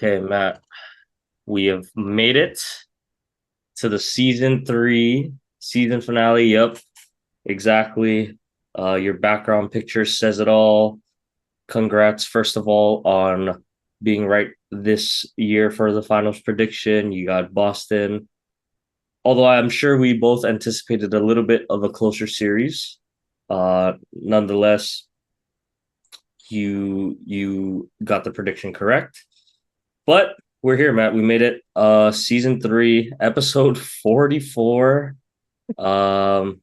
Okay, Matt, we have made it to the season three season finale. Yep, exactly. Your background picture says it all. Congrats, first of all, on being right this year for the finals prediction. You got Boston. Although I'm sure we both anticipated a little bit of a closer series. Nonetheless, you got the prediction correct. But we're here, Matt. We made it. Season three, episode 44. Um,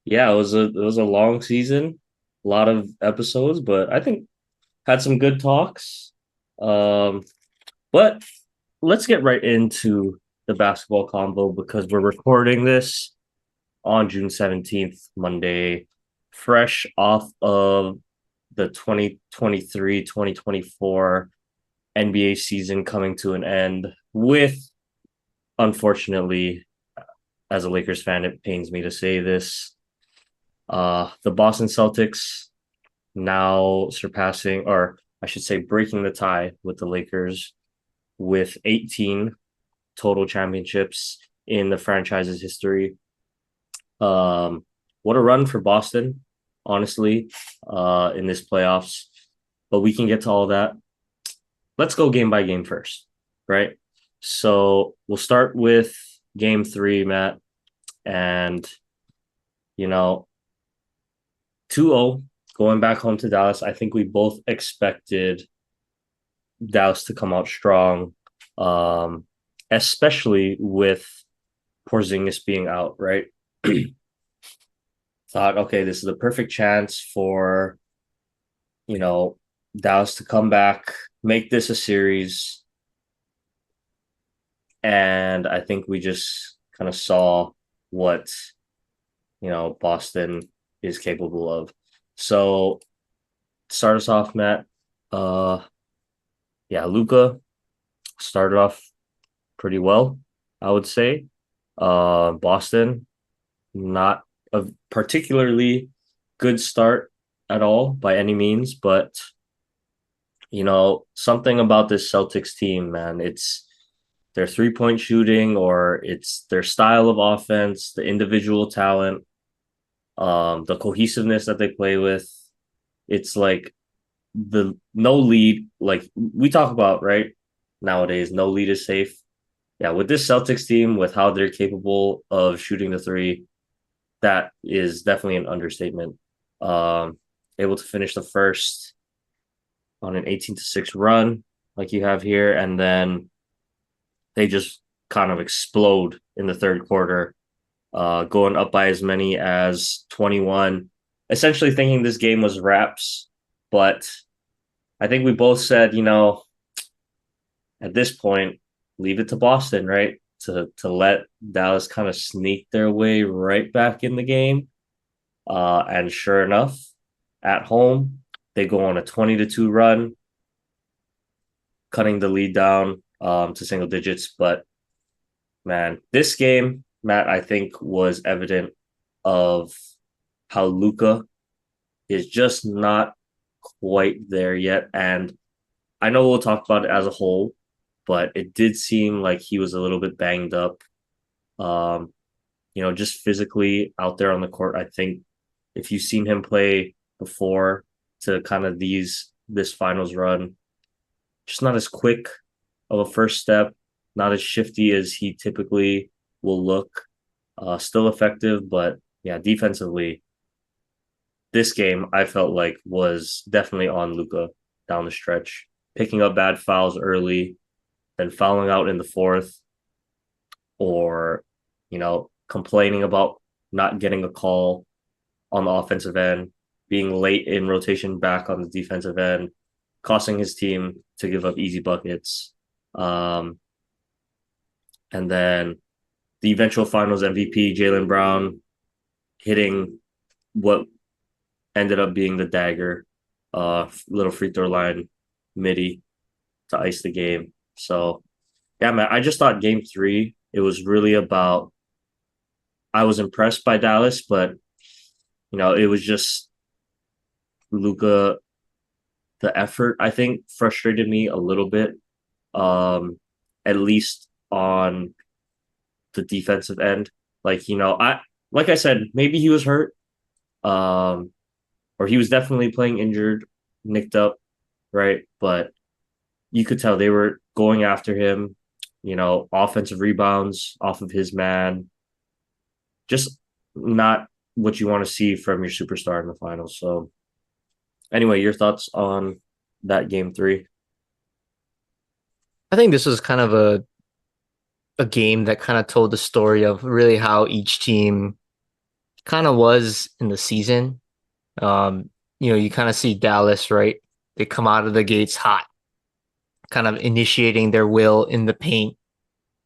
yeah, it was a long season, a lot of episodes, but I think had some good talks. Um, but let's get right into the basketball combo because we're recording this on June 17th, Monday, fresh off of the 2023-2024 NBA season coming to an end with, unfortunately, as a Lakers fan, it pains me to say this. The Boston Celtics now surpassing, or I should say, breaking the tie with the Lakers with 18 total championships in the franchise's history. What a run for Boston, honestly, in this playoffs. But we can get to all that. Let's go game by game first, right? So we'll start with game three, Matt. And, you know, 2-0 going back home to Dallas. I think we both expected Dallas to come out strong, um, especially with Porzingis being out, right? Thought, okay, this is a perfect chance for, you know, Dallas to come back, make this a series. And I think we just kind of saw what, Boston is capable of. So start us off, Matt. Uh yeah, Luka started off pretty well, I would say. Boston, not a particularly good start at all by any means, but something about this Celtics team, man, it's their three-point shooting or it's their style of offense, the individual talent, the cohesiveness that they play with. It's like the no lead, like we talk about, right? Nowadays, no lead is safe. Yeah, with this Celtics team, with how they're capable of shooting the three, that is definitely an understatement. Um, Able to finish the first on an 18-6 run, like you have here, and then they just kind of explode in the third quarter, going up by as many as 21, essentially thinking this game was wraps. But I think we both said, at this point, leave it to Boston, right? To let Dallas kind of sneak their way right back in the game. And sure enough, at home, they go on a 20-2 run, cutting the lead down to single digits. But man, this game, Matt, I think was evident of how Luka is just not quite there yet. And I know we'll talk about it as a whole, but it did seem like he was a little bit banged up. Just physically out there on the court. I think if you've seen him play before to kind of this finals run, just not as quick of a first step, not as shifty as he typically will look. Still effective, but yeah, defensively, this game I felt like was definitely on Luka down the stretch, picking up bad fouls early, then fouling out in the fourth, or complaining about not getting a call on the offensive end, being late in rotation back on the defensive end, costing his team to give up easy buckets. And then the eventual finals MVP, Jaylen Brown, hitting what ended up being the dagger, little free throw line midi to ice the game. So, yeah, man, I just thought game three, it was really about, I was impressed by Dallas, but, it was just Luka. The effort, I think, frustrated me a little bit. um, at least on the defensive end. Like, like I said, maybe he was hurt, um, or he was definitely playing injured, nicked up, right? But you could tell they were going after him, offensive rebounds off of his man, just not what you want to see from your superstar in the finals. So, anyway, your thoughts on that game 3? I think this was kind of a game that kind of told the story of really how each team kind of was in the season. You kind of see Dallas, right? They come out of the gates hot, kind of initiating their will in the paint.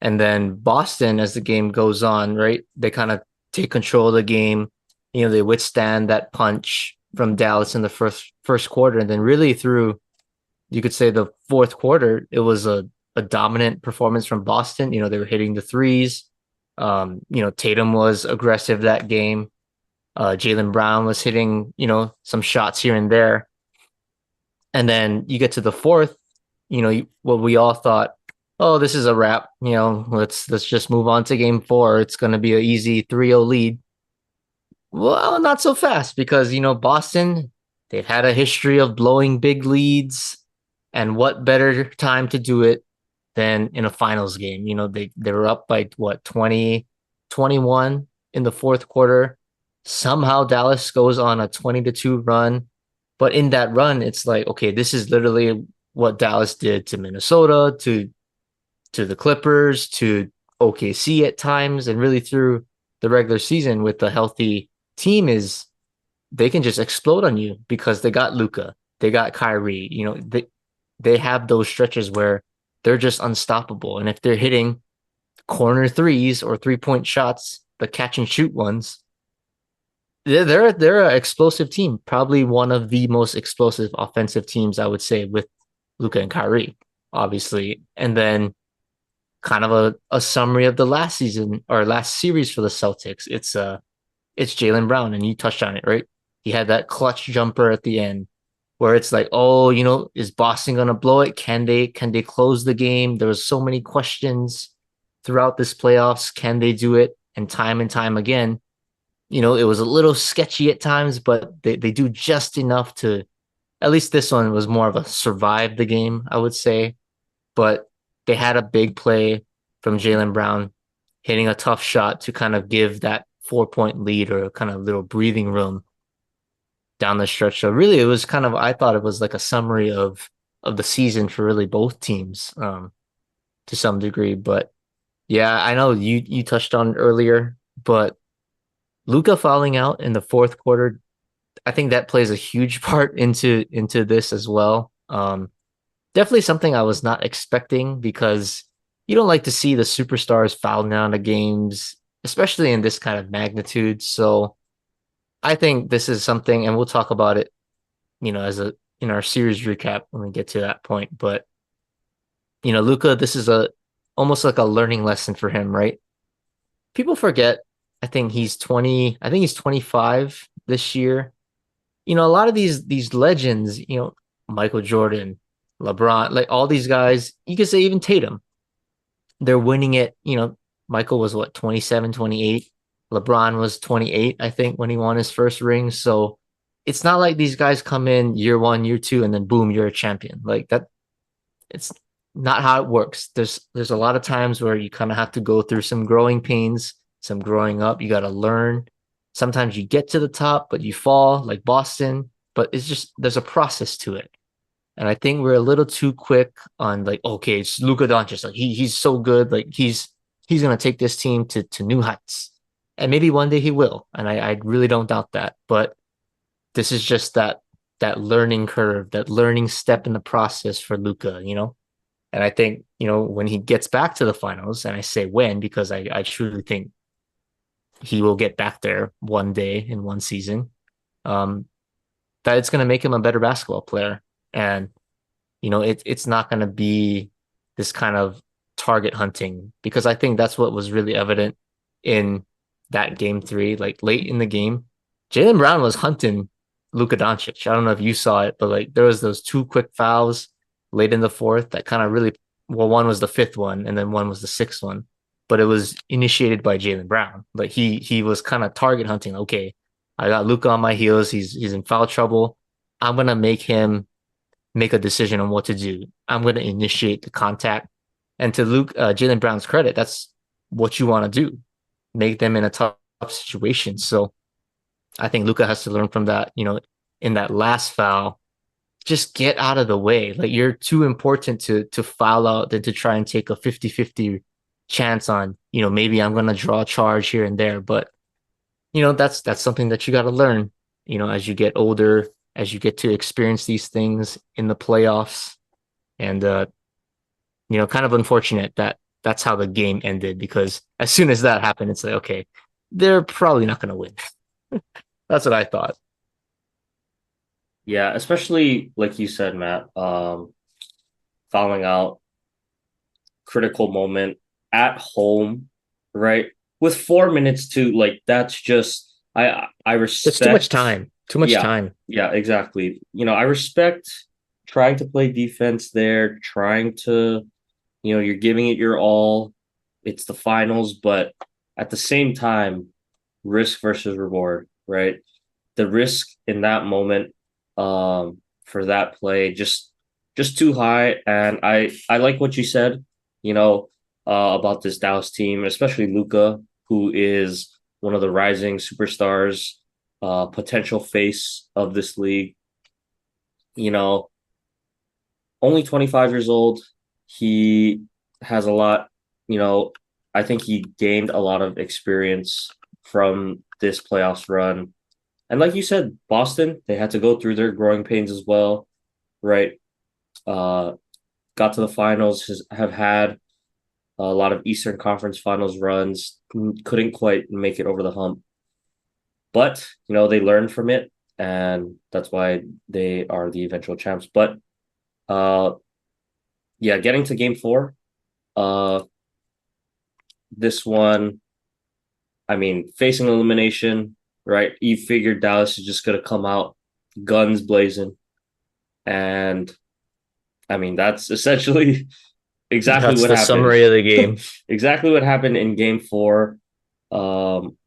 And then Boston, as the game goes on, right? They kind of take control of the game. They withstand that punch from Dallas in the first quarter. And then really through, you could say, the fourth quarter, it was a dominant performance from Boston. They were hitting the threes. Tatum was aggressive that game. Jaylen Brown was hitting, some shots here and there. And then you get to the fourth, what we all thought, oh, this is a wrap. Let's just move on to game four. It's going to be an easy 3-0 lead. Well, not so fast because, Boston, they've had a history of blowing big leads. And what better time to do it than in a finals game? They were up by what, 20, 21 in the fourth quarter. Somehow Dallas goes on a 20-2 run. But in that run, it's like, okay, this is literally what Dallas did to Minnesota, to the Clippers, to OKC at times, and really through the regular season with the healthy team is they can just explode on you because they got Luka, they got Kyrie. They have those stretches where they're just unstoppable, and if they're hitting corner threes or 3-point shots, the catch and shoot ones, they're an explosive team, probably one of the most explosive offensive teams I would say with Luka and Kyrie, obviously, and then kind of a summary of the last season or last series for the Celtics. It's Jaylen Brown, and you touched on it, right? He had that clutch jumper at the end where it's like, oh, is Boston gonna blow it? Can they close the game? There was so many questions throughout this playoffs. Can they do it? And time again, it was a little sketchy at times, but they do just enough to at least this one was more of a survive the game, I would say. But they had a big play from Jaylen Brown hitting a tough shot to kind of give that 4-point lead or kind of little breathing room down the stretch. So really, it was kind of I thought it was like a summary of the season for really both teams to some degree. But yeah, I know you touched on it earlier, but Luka falling out in the fourth quarter, I think that plays a huge part into this as well. Definitely something I was not expecting because you don't like to see the superstars fouling out of games, especially in this kind of magnitude. So I think this is something, and we'll talk about it, as a in our series recap when we get to that point. But Luca, this is a almost like a learning lesson for him, right? People forget. I think he's 20. I think he's 25 this year. A lot of these legends, Michael Jordan, LeBron, like all these guys, you could say even Tatum, they're winning it. Michael was what, 27, 28. LeBron was 28, I think, when he won his first ring. So it's not like these guys come in year one, year two, and then boom, you're a champion. Like that, it's not how it works. There's a lot of times where you kind of have to go through some growing pains, some growing up. You got to learn. Sometimes you get to the top, but you fall like Boston. But it's just there's a process to it. And I think we're a little too quick on like, okay, it's Luka Doncic. Like he's so good. Like he's gonna take this team to new heights. And maybe one day he will. And I really don't doubt that. But this is just that learning curve, that learning step in the process for Luka. And I think, when he gets back to the finals, and I say when because I truly think he will get back there one day in one season, um, that it's gonna make him a better basketball player. And it's not going to be this kind of target hunting because I think that's what was really evident in that game 3. Like late in the game, Jaylen Brown was hunting Luka Doncic. I don't know if you saw it, but like there was those two quick fouls late in the fourth that kind of really well, one was the fifth one, and then one was the sixth one. But it was initiated by Jaylen Brown. Like he was kind of target hunting. Okay, I got Luka on my heels. He's in foul trouble. I'm gonna make him make a decision on what to do. I'm gonna initiate the contact. And to Jaylen Brown's credit, that's what you want to do. Make them in a tough situation. So I think Luka has to learn from that. In that last foul, just get out of the way. Like you're too important to foul out than to try and take a 50-50 chance on, maybe I'm gonna draw a charge here and there. But that's something that you gotta learn, as you get older, as you get to experience these things in the playoffs. And kind of unfortunate that that's how the game ended because as soon as that happened, it's like, okay, they're probably not gonna win. That's what I thought. Yeah, especially like you said, Matt, fouling out, critical moment at home, right? With 4 minutes to like that's just I It's too much respect. time. Too much Yeah, time. yeah, exactly. I respect trying to play defense there, trying to, you're giving it your all. It's the finals, but at the same time, risk versus reward, right? The risk in that moment for that play just too high. And I like what you said, you know, about this Dallas team, especially Luca, who is one of the rising superstars, potential face of this league. You know, only 25 years old. He has a lot, you know, I think he gained a lot of experience from this playoffs run. And like you said, Boston, they had to go through their growing pains as well, right? Uh, got to the finals, have had a lot of Eastern Conference Finals runs, couldn't quite make it over the hump. But, they learned from it, and that's why they are the eventual champs. But uh, yeah, getting to game four, uh, this one, I mean, facing elimination, right? You figured Dallas is just going to come out guns blazing. And I mean, that's essentially exactly That's what the happened. summary of the game. Exactly what happened in game four. Um,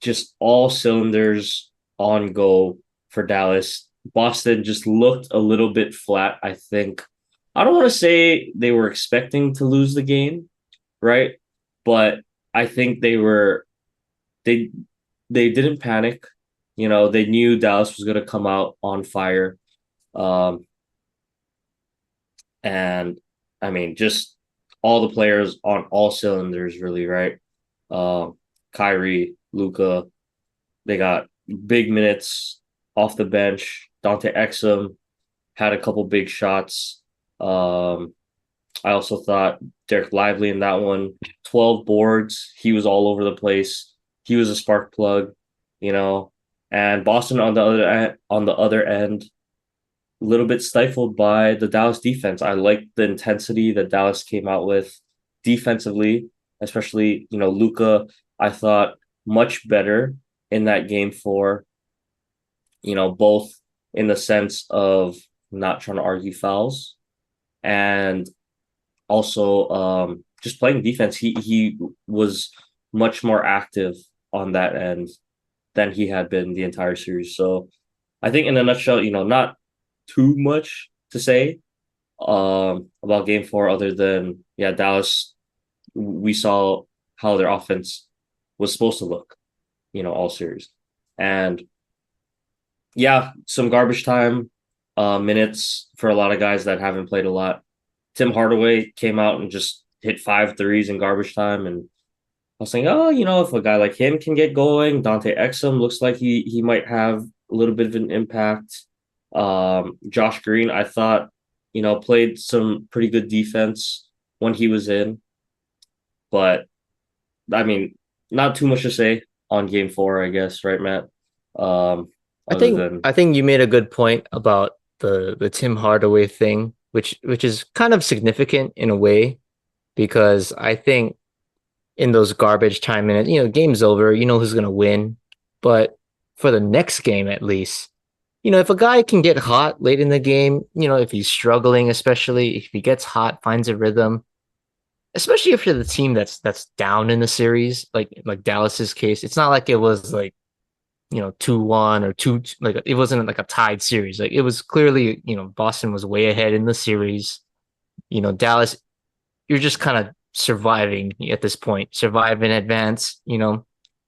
just all cylinders on go for Dallas. Boston just looked a little bit flat, I think. I don't want to say they were expecting to lose the game, right? But I think they they didn't panic. They knew Dallas was going to come out on fire. Um, and I mean, just all the players on all cylinders, really, right? Um, Kyrie, Luca, they got big minutes off the bench. Dante Exum had a couple big shots. I also thought Derek Lively in that one, 12 boards. He was all over the place. He was a spark plug, you know. And Boston on the other end, a little bit stifled by the Dallas defense. I like the intensity that Dallas came out with defensively, especially, Luca, I thought much better in that game four, both in the sense of not trying to argue fouls and also just playing defense. He was much more active on that end than he had been the entire series. So I think in a nutshell, not too much to say about game four other than yeah, Dallas, we saw how their offense was supposed to look, all series. And yeah, some garbage time minutes for a lot of guys that haven't played a lot. Tim Hardaway came out and just hit 5 threes in garbage time. And I was saying, oh, if a guy like him can get going, Dante Exum looks like he might have a little bit of an impact. Josh Green, I thought, played some pretty good defense when he was in. But I mean, not too much to say on game four, I guess, right, Matt? Um, I other think than I think you made a good point about the Tim Hardaway thing, which is kind of significant in a way because I think in those garbage time minutes, game's over, you know who's gonna win. But for the next game at least, if a guy can get hot late in the game, if he's struggling, especially if he gets hot, finds a rhythm, especially if you're the team that's down in the series, like Dallas's case, it's not like it was like 2-1 or two, like it wasn't like a tied series. Like it was clearly, Boston was way ahead in the series. Dallas, you're just kind of surviving at this point, survive in advance,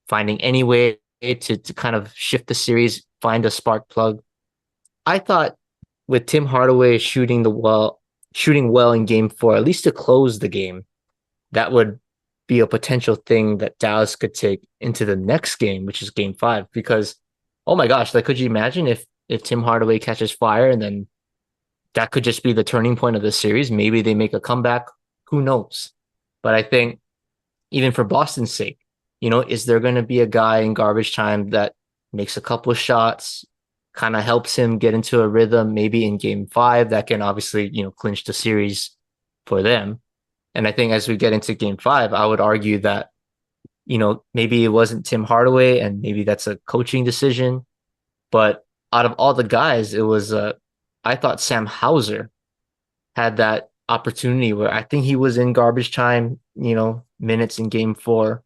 finding any way to kind of shift the series, find a spark plug. I thought with Tim Hardaway shooting well in game four, at least to close the game, that would be a potential thing that Dallas could take into the next game, which is game five. Because, oh my gosh, like could you imagine if Tim Hardaway catches fire and then that could just be the turning point of the series? Maybe they make a comeback. Who knows? But I think even for Boston's sake, is there going to be a guy in garbage time that makes a couple of shots, kind of helps him get into a rhythm, maybe in game five that can obviously, clinch the series for them. And I think as we get into game five, I would argue that, maybe it wasn't Tim Hardaway and maybe that's a coaching decision. But out of all the guys, I thought Sam Hauser had that opportunity where I think he was in garbage time, minutes in game four,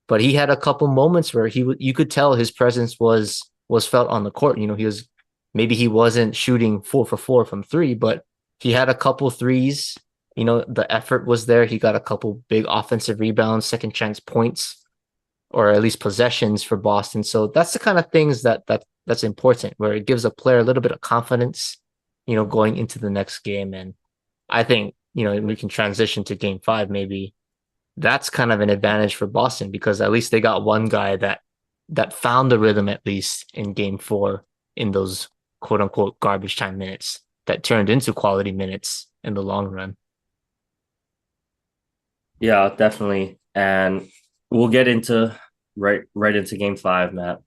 but he had a couple moments where you could tell his presence was felt on the court. He wasn't shooting 4 for 4 from three, but he had a couple threes. The effort was there. He got a couple big offensive rebounds, second chance points, or at least possessions for Boston. So that's the kind of things that's important, where it gives a player a little bit of confidence, going into the next game. And I think, we can transition to game five. Maybe that's kind of an advantage for Boston because at least they got one guy that found the rhythm at least in game four in those quote unquote garbage time minutes that turned into quality minutes in the long run. Yeah, definitely. And we'll get into right into game five, Matt.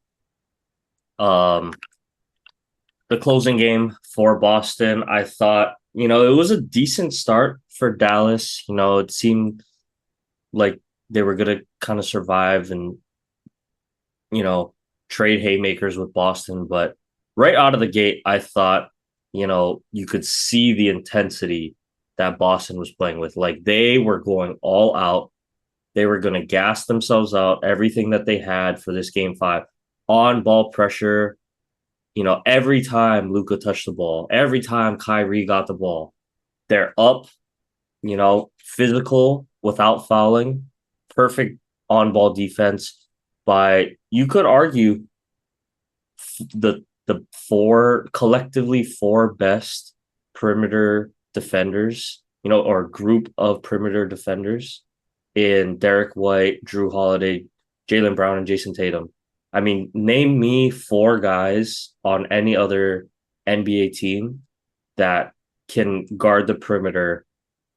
Um, the closing game for Boston, I thought, it was a decent start for Dallas. It seemed like they were gonna kind of survive and, you know, trade haymakers with Boston, but right out of the gate, I thought, you could see the intensity that Boston was playing with. Like they were going all out. They were going to gas themselves out, everything that they had for this game five, on ball pressure. Every time Luka touched the ball, every time Kyrie got the ball, they're up, physical without fouling, perfect on ball defense by, you could argue, the collectively four best perimeter defenders, or group of perimeter defenders in Derrick White, Jrue Holiday, Jaylen Brown, and Jayson Tatum. I mean, name me four guys on any other NBA team that can guard the perimeter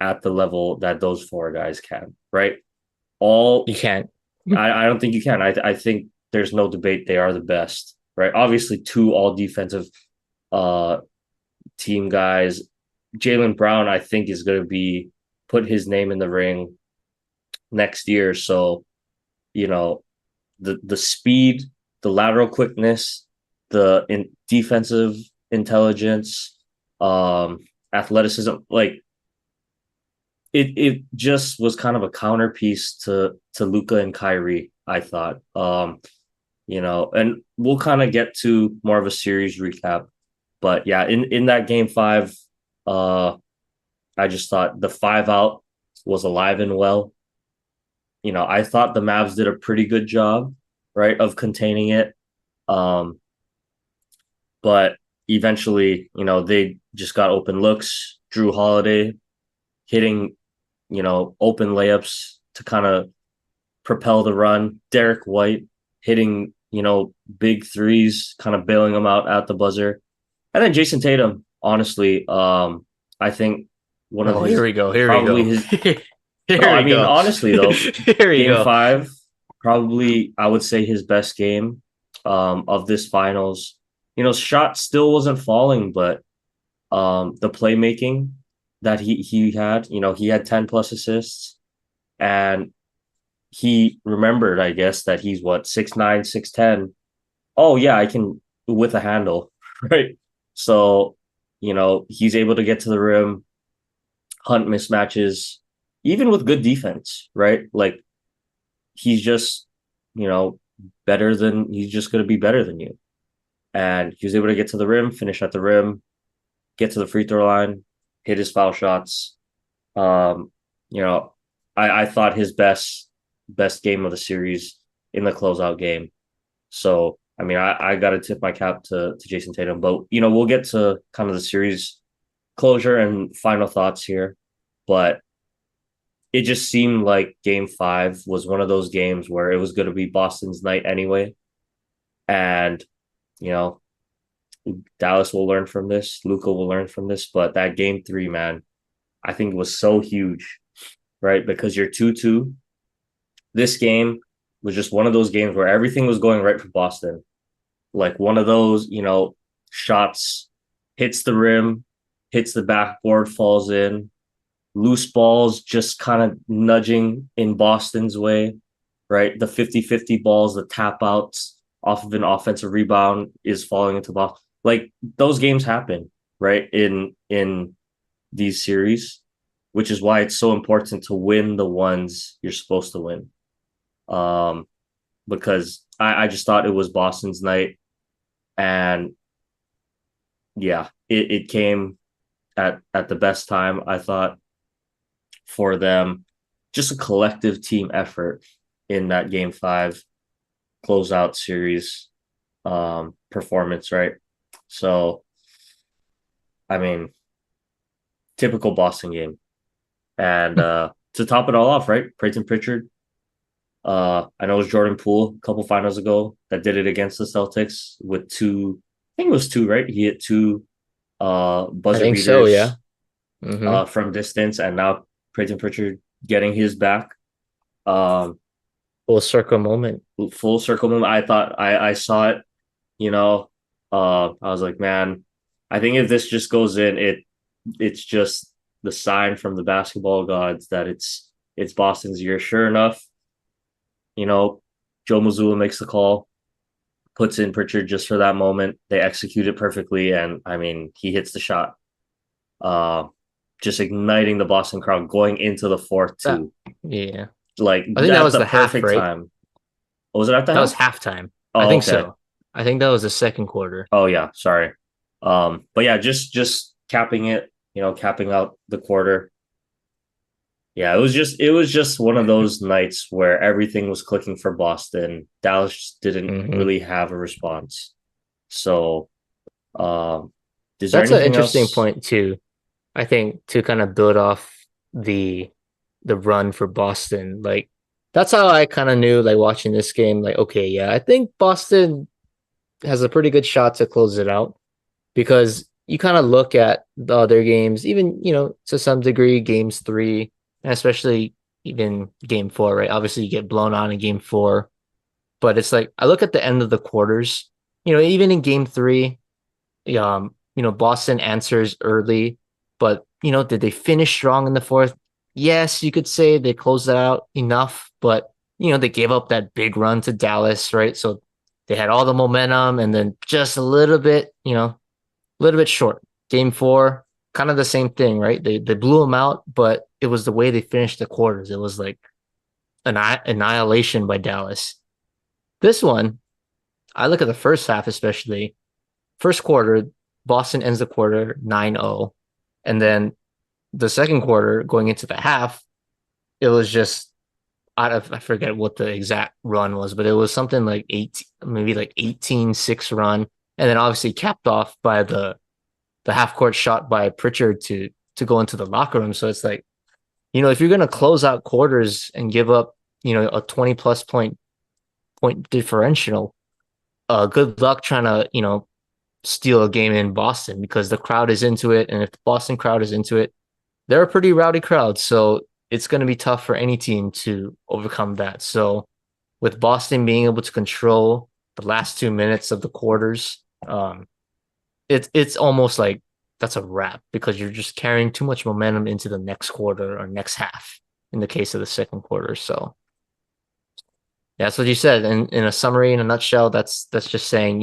at the level that those four guys can, right? All You can't. I don't think you can. I think there's no debate. They are the best, right? Obviously, two all defensive uh team guys. Jaylen Brown, I think, is going to be put his name in the ring next year. So, you know, the speed, the lateral quickness, defensive intelligence, um, athleticism, like it just was kind of a counterpiece to Luka and Kyrie, I thought. And we'll kind of get to more of a series recap. But yeah, in that game five, I just thought the 5 out was alive and well. I thought the Mavs did a pretty good job, right, of containing it. Um, but eventually, they just got open looks. Jrue Holiday hitting, open layups to kind of propel the run. Derrick White hitting, big threes, kind of bailing them out at the buzzer. And then Jayson Tatum, honestly, I think one of Oh, here his we go. Here we probably go. his no, Here I we mean go. honestly though, Here we game go. five, probably I would say his best game of this finals. Shot still wasn't falling, but the playmaking that he had, he had 10 plus assists and he remembered, I guess, that he's what, 6'9", 6'10". Oh yeah, I can with a handle. right? So, he's able to get to the rim, hunt mismatches, even with good defense, right? Like he's just, you know, he's just going to be better than you. And he was able to get to the rim, finish at the rim, get to the free throw line, hit his foul shots. Um, you know, I thought his best game of the series in the closeout game. So I mean, I got to tip my cap to Jayson Tatum, but we'll get to kind of the series closure and final thoughts here. But it just seemed like game five was one of those games where it was going to be Boston's night anyway. And, you know, Dallas will learn from this, Luka will learn from this. But that game three, man, I think was so huge, right? Because you're 2-2. This game was just one of those games where everything was going right for Boston. Like one of those, shots hits the rim, hits the backboard, falls in, loose balls just kind of nudging in Boston's way, right? The 50-50 balls, the tap outs off of an offensive rebound is falling into Boston. Like those games happen, right? In these series, which is why it's so important to win the ones you're supposed to win. Um, because I just thought it was Boston's night. And yeah, it came at the best time, I thought, for them. Just a collective team effort in that game five closeout series performance, right? So, I mean, typical Boston game. And to top it all off, right? Peyton Pritchard. I know it was Jordan Poole a couple finals ago that did it against the Celtics with two, I think it was two, right? He hit two I buzzer think so, yeah. beaters Mm-hmm. from distance, and now Peyton Pritchard getting his back. Um, Full circle moment. Full circle moment. I thought I saw it, you know. I was like, man, I think if this just goes in, it's just the sign from the basketball gods that it's Boston's year. Sure enough, you know, Joe Mazzulla makes the call, puts in Pritchard just for that moment. They execute it perfectly, and I mean, he hits the shot. Uh, just igniting the Boston crowd going into the fourth That, too, yeah. like I think that at was the the half, perfect right? time. Oh, was it at the That was half? halftime. I Oh, think okay. so. I think that was the second quarter. Oh yeah, sorry. But yeah, just capping it, capping out the quarter. Yeah, it was just one of those nights where everything was clicking for Boston. Dallas just didn't Mm-hmm. really have a response. So, um, is there That's an anything interesting else? point too. I think to kind of build off the the run for Boston. Like that's how I kind of knew like watching this game, like, okay, yeah, I think Boston has a pretty good shot to close it out because you kind of look at the other games, even, to some degree, games three, and especially even game four, right? Obviously, you get blown on in game four, but it's like I look at the end of the quarters, even in game three, Boston answers early, but did they finish strong in the fourth? Yes, you could say they closed it out enough, but they gave up that big run to Dallas, right? So they had all the momentum and then just a little bit short. Game four, kind of the same thing, right? They blew them out, but it was the way they finished the quarters. It was like an annihilation by Dallas. This one, I look at the first half, especially first quarter, Boston ends the quarter 9-0. And then the second quarter, going into the half, it was just I forget what the exact run was, but it was something like 18, maybe like 18-6 run. And then obviously capped off by the half court shot by Pritchard to go into the locker room. So it's like, if you're gonna close out quarters and give up, a 20 plus point differential, good luck trying to, steal a game in Boston because the crowd is into it. And if the Boston crowd is into it, they're a pretty rowdy crowd. So it's going to be tough for any team to overcome that. So with Boston being able to control the last 2 minutes of the quarters, it's almost like that's a wrap because you're just carrying too much momentum into the next quarter or next half in the case of the second quarter. So yeah, that's what you said. In a summary, in a nutshell, that's just saying,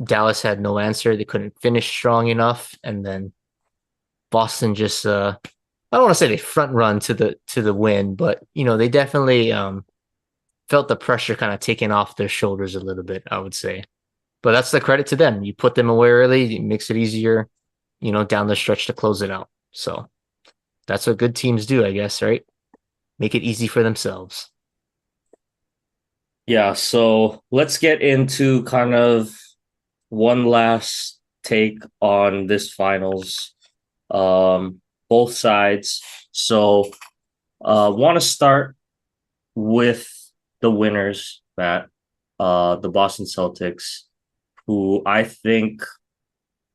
Dallas had no answer. They couldn't finish strong enough, and then Boston just I don't want to say they front run to the win, but they definitely felt the pressure kind of taken off their shoulders a little bit, I would say. But that's the credit to them. You put them away early, it makes it easier, down the stretch to close it out. So that's what good teams do, I guess, right? Make it easy for themselves. Yeah, so let's get into kind of one last take on this finals. Both sides. So want to start with the winners, Matt, the Boston Celtics, who I think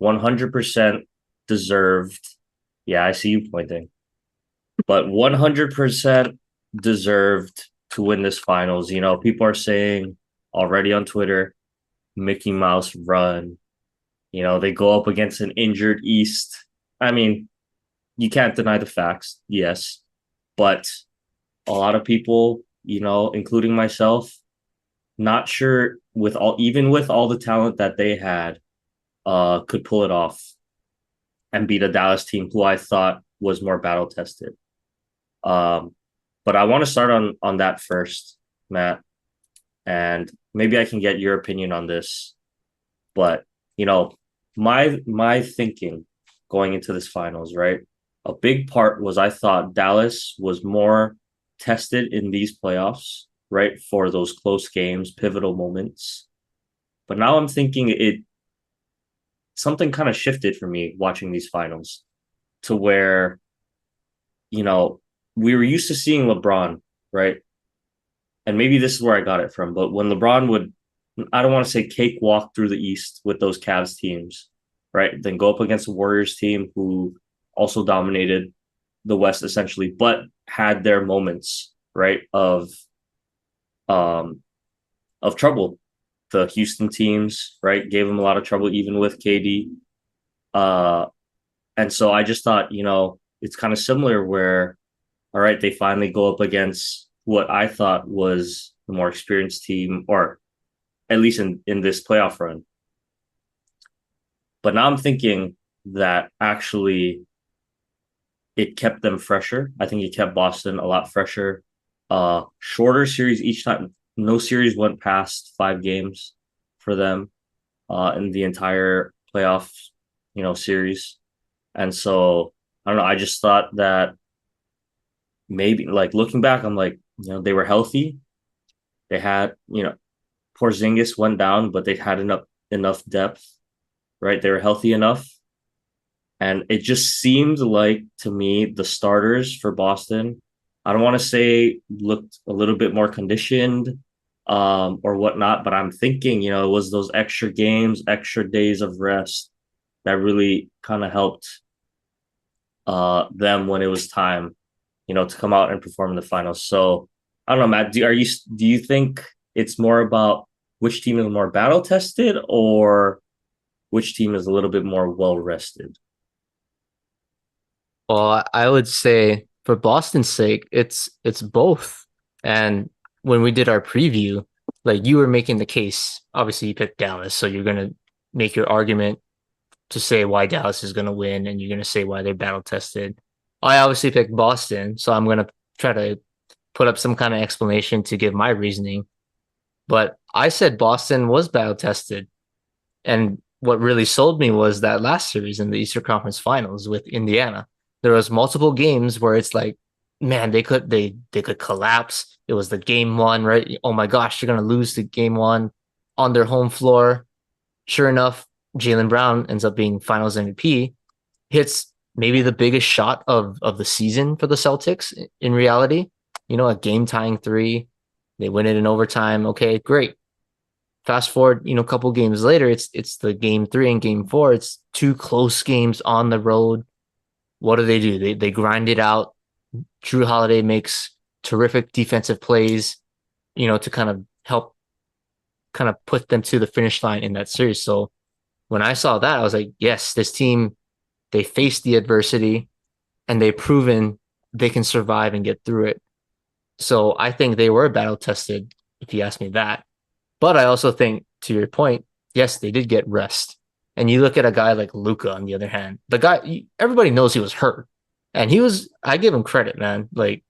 100% deserved. Yeah, I see you pointing, but 100% deserved to win this finals. You know, people are saying already on Twitter, Mickey Mouse run. You know, they go up against an injured East. I mean, you can't deny the facts, yes, but a lot of people, including myself, not sure with all even with all the talent that they had, could pull it off and beat a Dallas team who I thought was more battle tested. Um, but I want to start on that first, Matt, and maybe I can get your opinion on this. But you know, my thinking going into this finals, right? A big part was I thought Dallas was more tested in these playoffs, right? For those close games, pivotal moments. But now I'm thinking it something kind of shifted for me watching these finals to where, you know, we were used to seeing LeBron, right? And maybe this is where I got it from, but when LeBron would, I don't want to say cakewalk through the East with those Cavs teams, right? Then go up against the Warriors team who also dominated the West essentially, but had their moments, right, um of trouble. The Houston teams, right, gave them a lot of trouble even with KD. Uh and so I just thought, it's kind of similar where all right, they finally go up against what I thought was the more experienced team, or at least in this playoff run. But now I'm thinking that actually it kept them fresher. I think it kept Boston a lot fresher. Shorter series each time. No series went past 5 games for them in the entire playoff, series. And so I don't know. I just thought that maybe like looking back, I'm like, they were healthy. They had, Porzingis went down, but they had enough depth, right? They were healthy enough. And it just seemed like to me the starters for Boston, I don't want to say looked a little bit more conditioned or whatnot, but I'm thinking, it was those extra games, extra days of rest that really kind of helped them when it was time, to come out and perform in the finals. So I don't know, Matt. Do you think it's more about which team is more battle tested or which team is a little bit more well rested? Well, I would say for Boston's sake, it's both. And when we did our preview, like you were making the case, obviously you picked Dallas, so you're gonna make your argument to say why Dallas is gonna win, and you're gonna say why they're battle tested. I obviously picked Boston, so I'm gonna try to put up some kind of explanation to give my reasoning. But I said Boston was battle tested, and what really sold me was that last series in the Eastern Conference Finals with Indiana. There was multiple games where it's like, man, they could collapse. It was the game one, right? Oh my gosh, they're gonna lose the game one on their home floor. Sure enough, Jaylen Brown ends up being Finals MVP. Hits maybe the biggest shot of the season for the Celtics in reality. A game tying three. They win it in overtime. Okay, great. Fast forward, a couple games later, it's the game three and game four. It's two close games on the road. What do? They grind it out. Jrue Holiday makes terrific defensive plays, to kind of help kind of put them to the finish line in that series. So when I saw that, I was like, yes, this team, they faced the adversity and they've proven they can survive and get through it. So I think they were battle tested, if you ask me that. But I also think, to your point, yes, they did get rest. And you look at a guy like Luca on the other hand, the guy everybody knows he was hurt, and he was. I give him credit, man. Like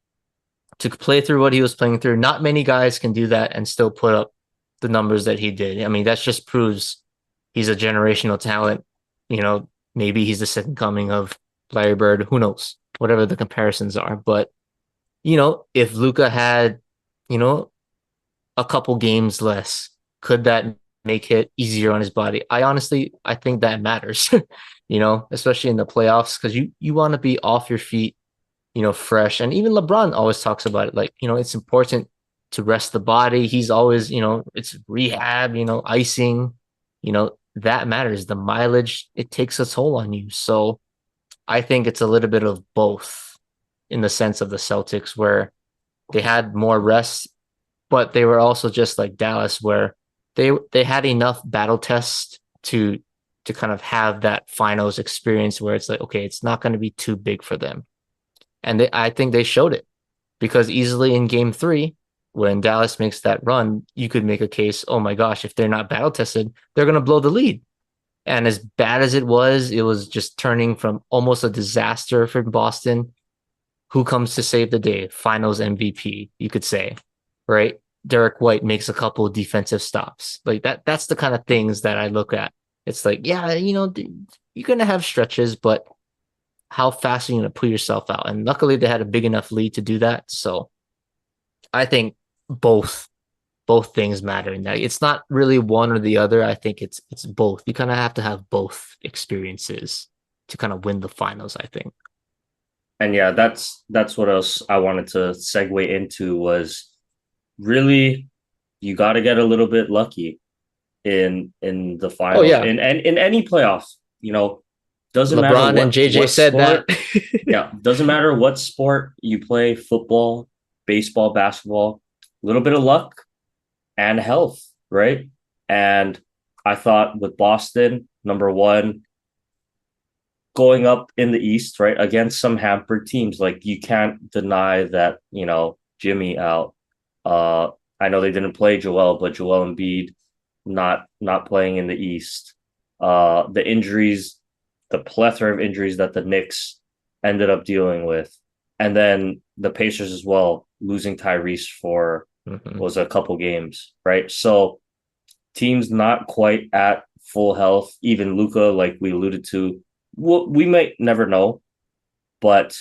to play through what he was playing through. Not many guys can do that and still put up the numbers that he did. I mean, that just proves he's a generational talent. You know, maybe he's the second coming of Larry Bird. Who knows? Whatever the comparisons are, but if Luca had, you know, a couple games less, could that make it easier on his body? I think that matters, especially in the playoffs because you want to be off your feet, fresh. And even LeBron always talks about it, like, it's important to rest the body. He's always, it's rehab, icing, that matters. The mileage, it takes a toll on you. So I think it's a little bit of both in the sense of the Celtics where they had more rest, but they were also just like Dallas where they had enough battle tests to kind of have that finals experience where it's like, okay, it's not going to be too big for them. And I think they showed it because easily in game 3, when Dallas makes that run, you could make a case, oh my gosh, if they're not battle tested, they're going to blow the lead. And as bad as it was just turning from almost a disaster for Boston. Who comes to save the day? Finals MVP, you could say, right? Derrick White makes a couple of defensive stops. Like that's the kind of things that I look at. It's like, yeah, you're going to have stretches, but how fast are you going to put yourself out? And luckily they had a big enough lead to do that. So I think both both things matter in that. It's not really one or the other. I think it's both. You kind of have to have both experiences to kind of win the finals, I think. And yeah, that's what else I wanted to segue into was really you got to get a little bit lucky in the Oh finals yeah. and in any playoff. Doesn't matter LeBron and JJ what said that. sport. Yeah, doesn't matter what sport you play, football, baseball, basketball, a little bit of luck and health, right? And I thought with Boston, number one, going up in the East, right, against some hampered teams, like you can't deny that, Jimmy out. Uh, I know they didn't play Joel, but Joel Embiid not playing in the East. The injuries, the plethora of injuries that the Knicks ended up dealing with, and then the Pacers as well, losing Tyrese for Mhm. was a couple games, right? So teams not quite at full health, even Luca, like we alluded to, we might never know, but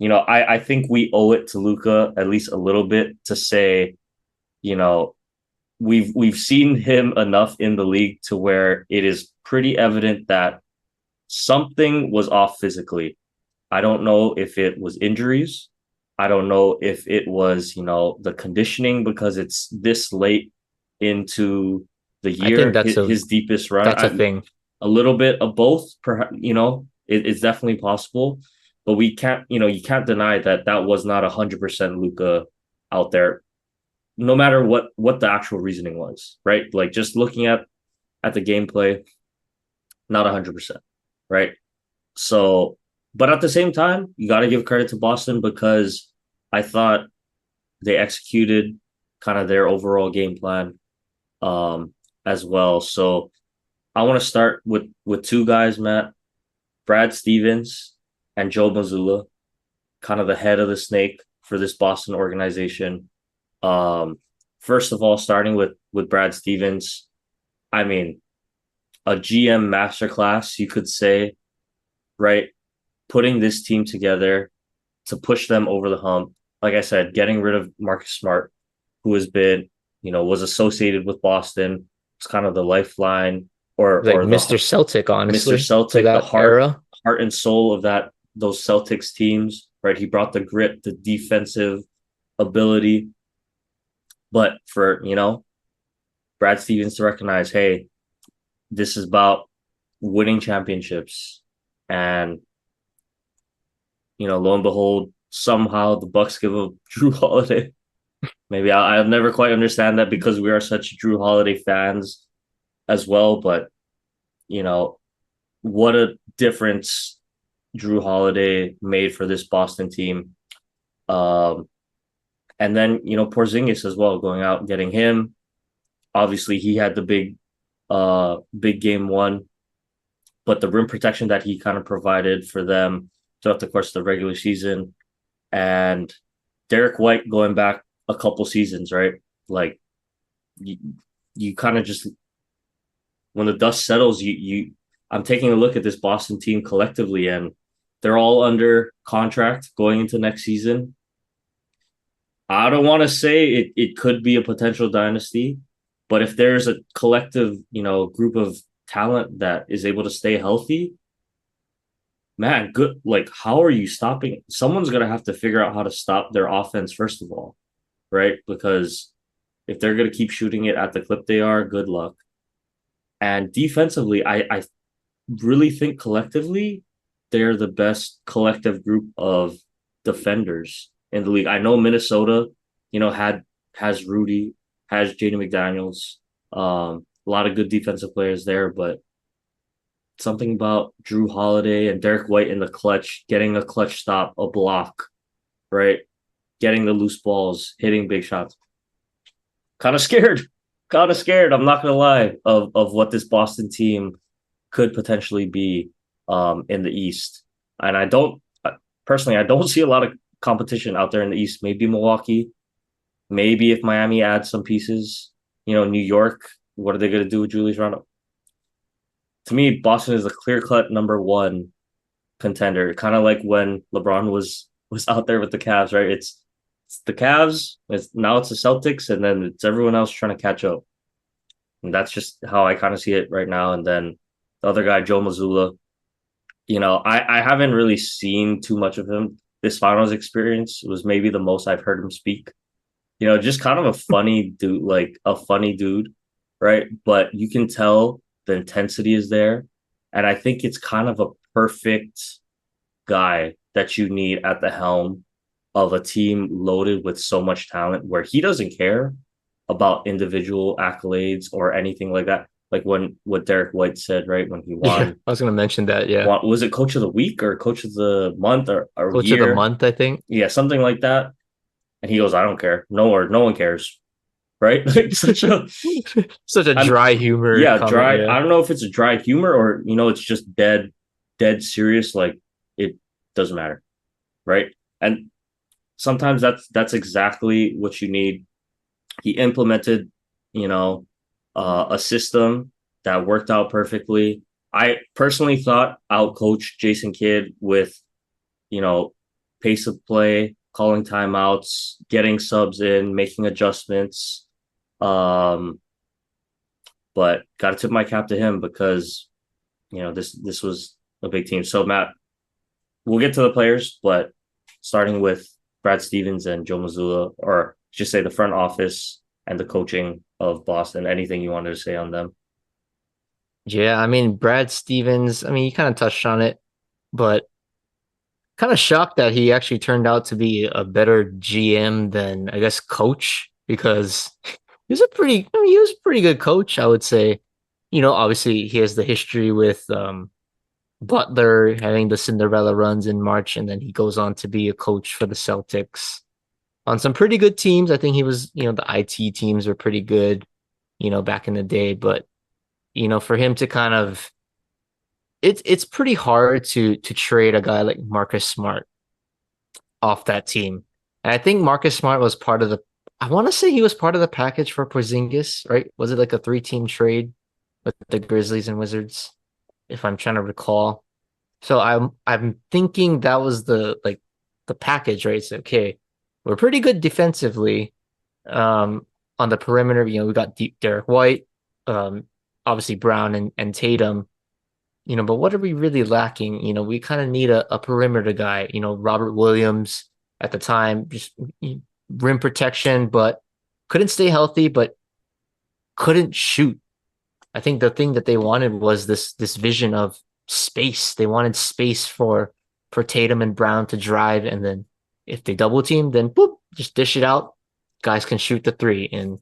I think we owe it to Luca at least a little bit to say, you know, we've seen him enough in the league to where it is pretty evident that something was off physically. I don't know if it was injuries. I don't know if it was, the conditioning because it's this late into the I think year, his deepest run. that's a thing. A little bit of both, perhaps, it's definitely possible, but we can't, you can't deny that that was not 100% Luca out there, no matter what the actual reasoning was, right? Like just looking at the gameplay, not 100%, right? So, but at the same time, you got to give credit to Boston because I thought they executed kind of their overall game plan as well. So I want to start with two guys, Matt, Brad Stevens and Joe Mazzulla, kind of the head of the snake for this Boston organization. Um, First of all, starting with Brad Stevens, I mean, a GM masterclass, you could say, right? Putting this team together to push them over the hump. Like I said, getting rid of Marcus Smart, who has been, was associated with Boston. It's kind of the lifeline Like or the Mr. Celtic, Mr. honestly, for Celtic, the that era. heart and soul of those Celtics teams, right? He brought the grit, the defensive ability. But for, Brad Stevens to recognize, hey, this is about winning championships. And, lo and behold, somehow the Bucks give a Jrue Holiday. Maybe I'll never quite understand that because we are such Jrue Holiday fans as well. But, you know, what a difference Jrue Holiday made for this Boston team. Um, and then, Porzingis as well, going out and getting him. Obviously, he had the big big game one, but the rim protection that he kind of provided for them throughout the course of the regular season, and Derrick White going back a couple seasons, right? Like you, you kind of just when the dust settles, I'm taking a look at this Boston team collectively, and they're all under contract going into next season. I don't want to say it could be a potential dynasty, but if there's a collective, group of talent that is able to stay healthy, man, good. Like, how are you stopping? Someone's gonna have to figure out how to stop their offense first of all, right? Because if they're gonna keep shooting it at the clip they are, good luck. And defensively, I really think collectively they're the best collective group of defenders in the league. I know Minnesota, had has Rudy, has Jaden McDaniels, a lot of good defensive players there, but something about Jrue Holiday and Derrick White in the clutch, getting a clutch stop, a block, right? Getting the loose balls, hitting big shots. Kind of scared. Kind of scared. I'm not gonna lie of what this Boston team could potentially be in the East. And I don't personally, I don't see a lot of competition out there in the East. Maybe Milwaukee, maybe if Miami adds some pieces, New York. What are they going to do with Julius Randle? To me, Boston is a clear cut number one contender. Kind of like when LeBron was out there with the Cavs, right? It's the Cavs. Now it's the Celtics, and then it's everyone else trying to catch up. And that's just how I kind of see it right now. And then the other guy, Joe Mazzulla, I haven't really seen too much of him. This finals experience was maybe the most I've heard him speak. Just kind of a funny dude, like a funny dude, right? But you can tell the intensity is there. And I think it's kind of a perfect guy that you need at the helm of a team loaded with so much talent where he doesn't care about individual accolades or anything like that. Like when what Derrick White said, right? When he Yeah, won, I was gonna mention that. Yeah, was it coach of the week or coach of the month or coach of the year? month, I think. Yeah, something like that. And he goes, I don't care. No one cares. Right? Like such a Such a I'm dry humor yeah, comment. dry. Yeah, I don't know if it's a dry humor or it's just dead serious. Like it doesn't matter. Right. And sometimes that's exactly what you need. He implemented, you know, a system that worked out perfectly. I personally thought out coached Jason Kidd with, you know, pace of play, calling timeouts, getting subs in, making adjustments. Um, but got to tip my cap to him because this was a big team. So Matt, we'll get to the players, but starting with Brad Stevens and Joe Mazzulla, or just say the front office and the coaching of Boston. Anything you wanted to say on them? yeah. I mean, Brad Stevens. I mean, you kind of touched on it, but kind of shocked that he actually turned out to be a better GM than I guess coach because he was a pretty good coach, I would say. Obviously he has the history with Butler having the Cinderella runs in March, and then he goes on to be a coach for the Celtics on some pretty good teams. I think he was, the IT teams were pretty good, back in the day, but for him to kind of it's pretty hard to trade a guy like Marcus Smart off that team. And I think Marcus Smart was part of the I want to say he was part of the package for Porzingis, right? Was it like a three-team trade with the Grizzlies and Wizards, if I'm trying to recall? So I'm thinking that was the package, right? So okay, we're pretty good defensively. On the perimeter, we got Derrick White, um, obviously Brown and Tatum. But what are we really lacking? We kind of need a perimeter guy. Robert Williams at the time, just rim protection, but couldn't stay healthy, but couldn't shoot. I think the thing that they wanted was this vision of space. They wanted space for Tatum and Brown to drive, and then if they double team, then boop, just dish it out. Guys can shoot the three, and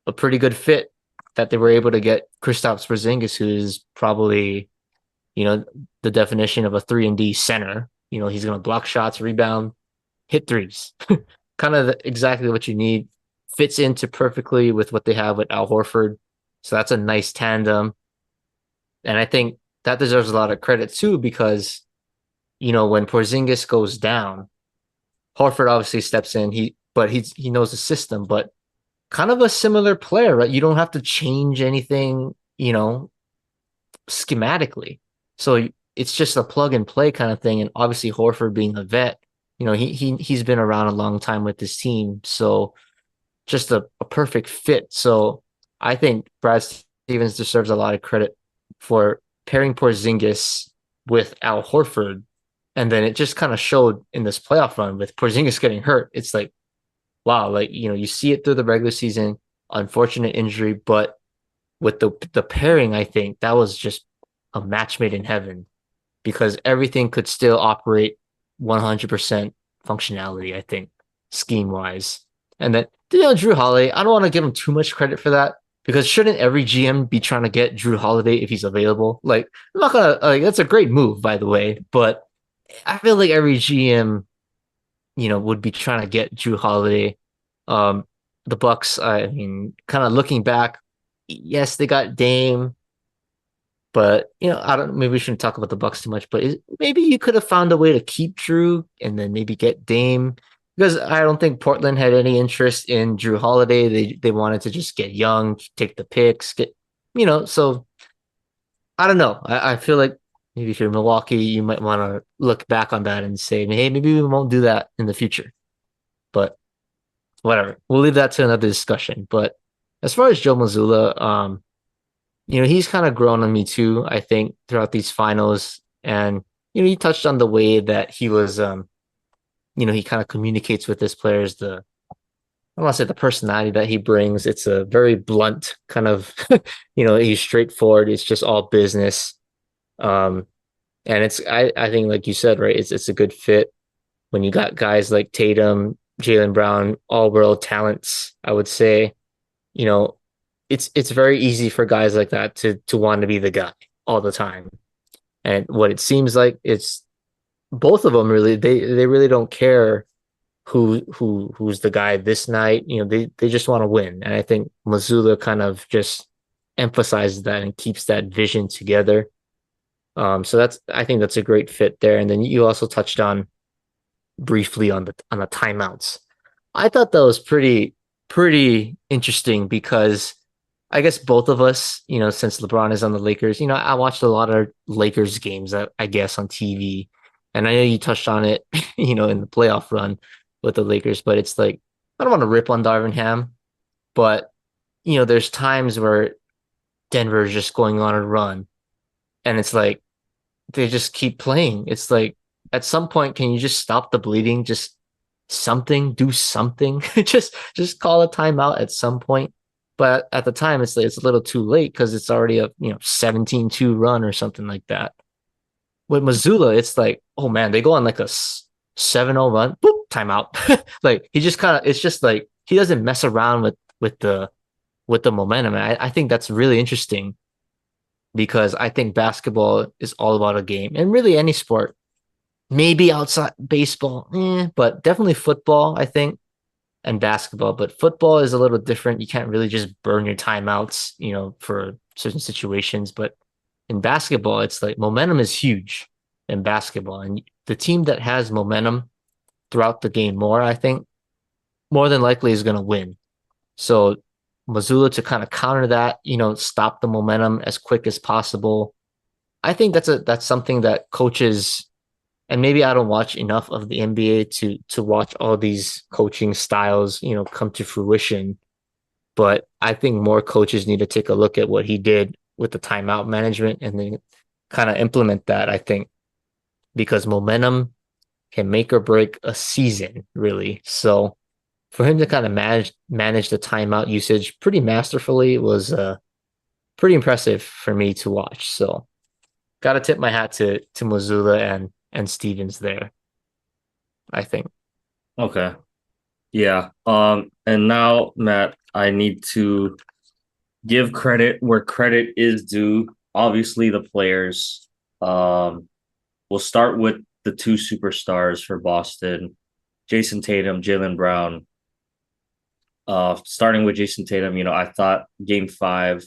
a pretty good fit that they were able to get Kristaps Porzingis, who is probably the definition of a 3-and-D center. He's going to block shots, rebound, hit threes. Kind of exactly what you need. Fits into perfectly with what they have with Al Horford. So that's a nice tandem. And I think that deserves a lot of credit too, because, when Porzingis goes down, Horford obviously steps in. He knows the system, but kind of a similar player, right? You don't have to change anything, schematically. So it's just a plug and play kind of thing. And obviously Horford being a vet, he's been around a long time with this team. So just a perfect fit. So I think Brad Stevens deserves a lot of credit for pairing Porzingis with Al Horford. And then it just kind of showed in this playoff run with Porzingis getting hurt. It's like, wow, like, you see it through the regular season, unfortunate injury, but with the pairing, I think that was just a match made in heaven because everything could still operate 100% functionality, I think, scheme wise. And then, Jrue Holiday, I don't want to give him too much credit for that because shouldn't every GM be trying to get Jrue Holiday if he's available? Like, I'm not gonna, like, that's a great move, by the way, but I feel like every GM, would be trying to get Jrue Holiday. Um, the Bucks, I mean, kind of looking back, yes, they got Dame, but I don't. Maybe we shouldn't talk about the Bucks too much. But maybe you could have found a way to keep Jrue and then maybe get Dame because I don't think Portland had any interest in Jrue Holiday. They wanted to just get young, take the picks, So I don't know. I feel like maybe if you're Milwaukee, you might want to look back on that and say, hey, maybe we won't do that in the future. But whatever, we'll leave that to another discussion. But as far as Joe Mazzulla, he's kind of grown on me too, I think, throughout these finals. And, he touched on the way that he was, he kind of communicates with his players, I don't want to say the personality that he brings. It's a very blunt kind of, he's straightforward. It's just all business. Um, and I think, like you said, right, it's a good fit when you got guys like Tatum, Jaylen Brown, all world talents, I would say, you know, it's very easy for guys like that to want to be the guy all the time. And what it seems like it's both of them really they really don't care who's the guy this night. They just want to win. And I think Mazzulla kind of just emphasizes that and keeps that vision together. So I think that's a great fit there. And then you also touched on briefly on the timeouts. I thought that was pretty interesting because I guess both of us, since LeBron is on the Lakers, I watched a lot of Lakers games, I guess, on TV. And I know you touched on it, in the playoff run with the Lakers, but it's like, I don't want to rip on Darvin Ham, but, there's times where Denver is just going on a run and it's like, they just keep playing. It's like, at some point, can you just stop the bleeding? Just do something. just call a timeout at some point. But at the time, it's a little too late because it's already a 17-2 run or something like that. With Missoula, it's like, oh man, they go on like a 7-0 run, boop, timeout. Like he just kind of, it's just like he doesn't mess around with the momentum. And I think that's really interesting because I think basketball is all about a game, and really any sport. Maybe outside baseball, but definitely football, I think, and basketball. But football is a little different. You can't really just burn your timeouts, for certain situations. But in basketball, it's like momentum is huge in basketball. And the team that has momentum throughout the game more, I think, more than likely is going to win. So Missoula to kind of counter that, stop the momentum as quick as possible. I think that's something that coaches, and maybe I don't watch enough of the NBA to watch all these coaching styles, come to fruition. But I think more coaches need to take a look at what he did with the timeout management and then kind of implement that, I think, because momentum can make or break a season, really. So for him to kind of manage the timeout usage pretty masterfully was pretty impressive for me to watch. So got to tip my hat to Missoula and Stevens there, I think. Okay. Yeah. And now, Matt, I need to give credit where credit is due. Obviously, the players. We'll start with the two superstars for Boston, Jayson Tatum, Jaylen Brown. Starting with Jayson Tatum, I thought game five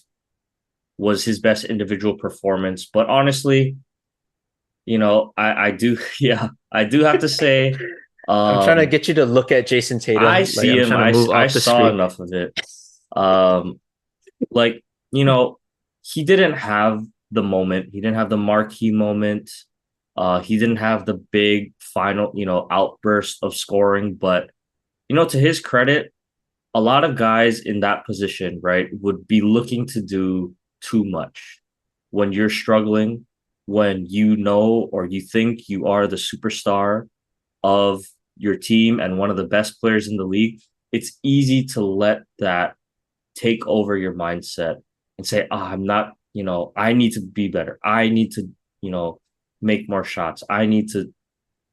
was his best individual performance. But honestly, I do, yeah, I do have to say, I'm trying to um, get you to look at Jason I Tatum. Like see I'm him. trying to move I off the saw screen. enough of it. Um, like, you know, he didn't have the moment. He didn't have the marquee moment. He didn't have the big final, outburst of scoring. But, to his credit, a lot of guys in that position, right, would be looking to do too much when you're struggling, when you know or you think you are the superstar of your team and one of the best players in the league. It's easy to let that take over your mindset and say, I'm not, I need to be better. I need to, you know, make more shots. I need to,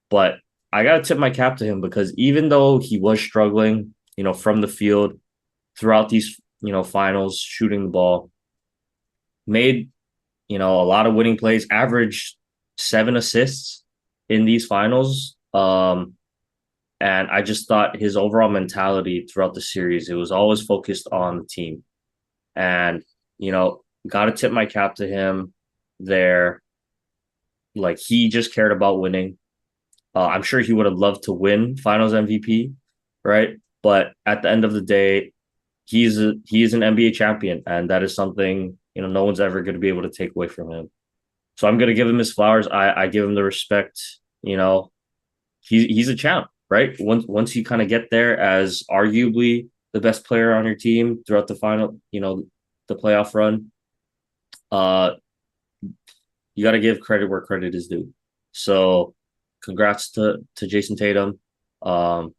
but I got to tip my cap to him because even though he was struggling, from the field throughout these, finals, shooting the ball, made, a lot of winning plays, averaged 7 assists in these finals. And I just thought his overall mentality throughout the series, it was always focused on the team. And, got to tip my cap to him there. Like he just cared about winning. I'm sure he would have loved to win Finals MVP, right? But at the end of the day, he is an NBA champion, and that is something no one's ever going to be able to take away from him. So I'm going to give him his flowers. I give him the respect. He's a champ, right? Once you kind of get there as arguably the best player on your team throughout the final, the playoff run, uh, you got to give credit where credit is due. So, congrats to Jayson Tatum. Um,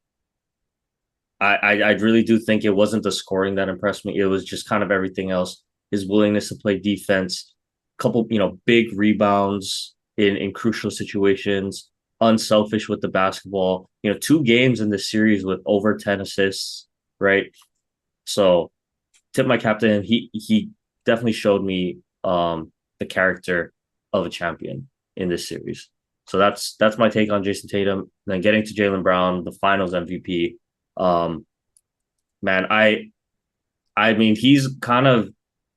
I really do think it wasn't the scoring that impressed me. It was just kind of everything else. His willingness to play defense, couple big rebounds in crucial situations, unselfish with the basketball. 2 games in this series with over 10 assists, right? So tip my cap to him. He definitely showed me the character of a champion in this series. So that's my take on Jayson Tatum. Then getting to Jaylen Brown, the Finals MVP. Um, man, I mean he's kind of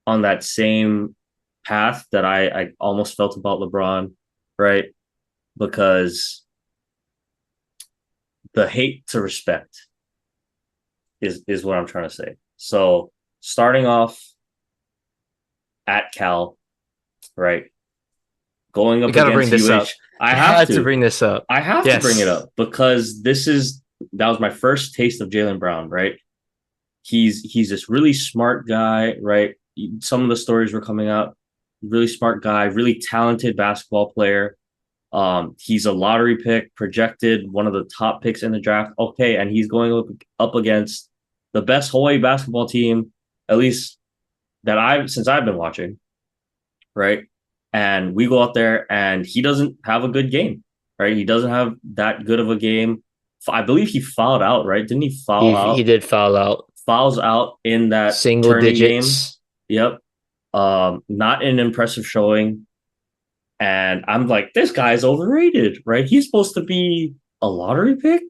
on that same path that I almost felt about LeBron, right? Because the hate to respect is what I'm trying to say. So starting off at Cal, right? Going You up got to bring against this up. UH. I You have had to to. bring this up. I have to bring it Yes. up because that was my first taste of Jaylen Brown, right? He's this really smart guy, right? Some of the stories were coming out. Really smart guy, really talented basketball player. He's a lottery pick, projected one of the top picks in the draft. Okay, and he's going up against the best Hawaii basketball team, at least that I've been watching, right? And we go out there and he doesn't have a good game, right? He doesn't have that good of a game. I believe he fouled out, right? Didn't he foul He out? did foul out. Fouls out in that Single tournament game. digits. Yep. Not an impressive showing. And I'm like, this guy's overrated, right? He's supposed to be a lottery pick.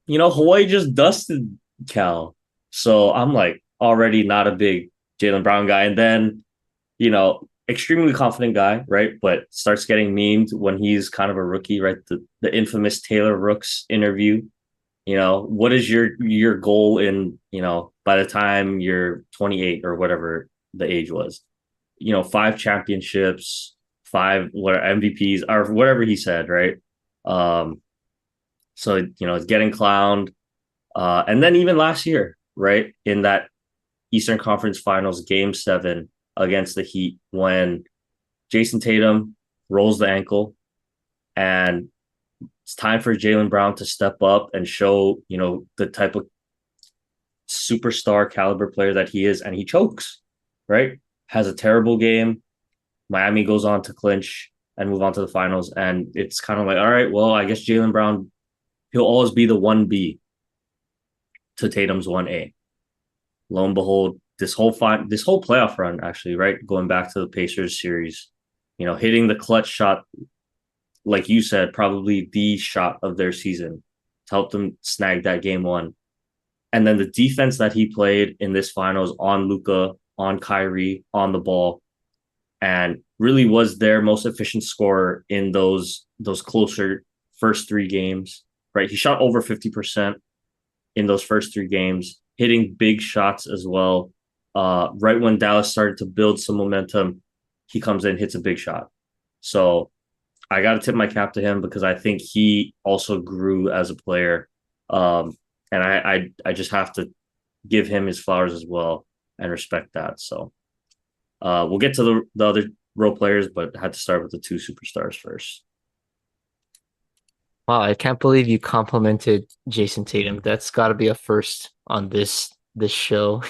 Hawaii just dusted Cal. So I'm like already not a big Jaylen Brown guy. And then, extremely confident guy, right? But starts getting memed when he's kind of a rookie, right? The infamous Taylor Rooks interview. What is your goal in, by the time you're 28 or whatever the age was? 5 championships, five what MVPs or whatever he said, right? Um, so it's getting clowned. And then even last year, right, in that Eastern Conference Finals game 7 against the Heat when Jayson Tatum rolls the ankle and it's time for Jaylen Brown to step up and show, the type of superstar caliber player that he is, and he chokes, right? Has a terrible game. Miami goes on to clinch and move on to the finals. And it's kind of like, all right, well, I guess Jaylen Brown, he'll always be the 1B to Tatum's 1A. Lo and behold, this whole playoff run, actually, right? Going back to the Pacers series, hitting the clutch shot, like you said, probably the shot of their season to help them snag that game 1. And then the defense that he played in this finals on Luka, on Kyrie on the ball and really was their most efficient scorer in those closer first three games. Right, he shot over 50% in those first three games, hitting big shots as well. Right when Dallas started to build some momentum, he comes in, hits a big shot. So I got to tip my cap to him because I think he also grew as a player, and I just have to give him his flowers as well and respect that. So we'll get to the other role players, but had to start with the two superstars first. Wow, I can't believe you complimented Jayson Tatum. That's got to be a first on this show.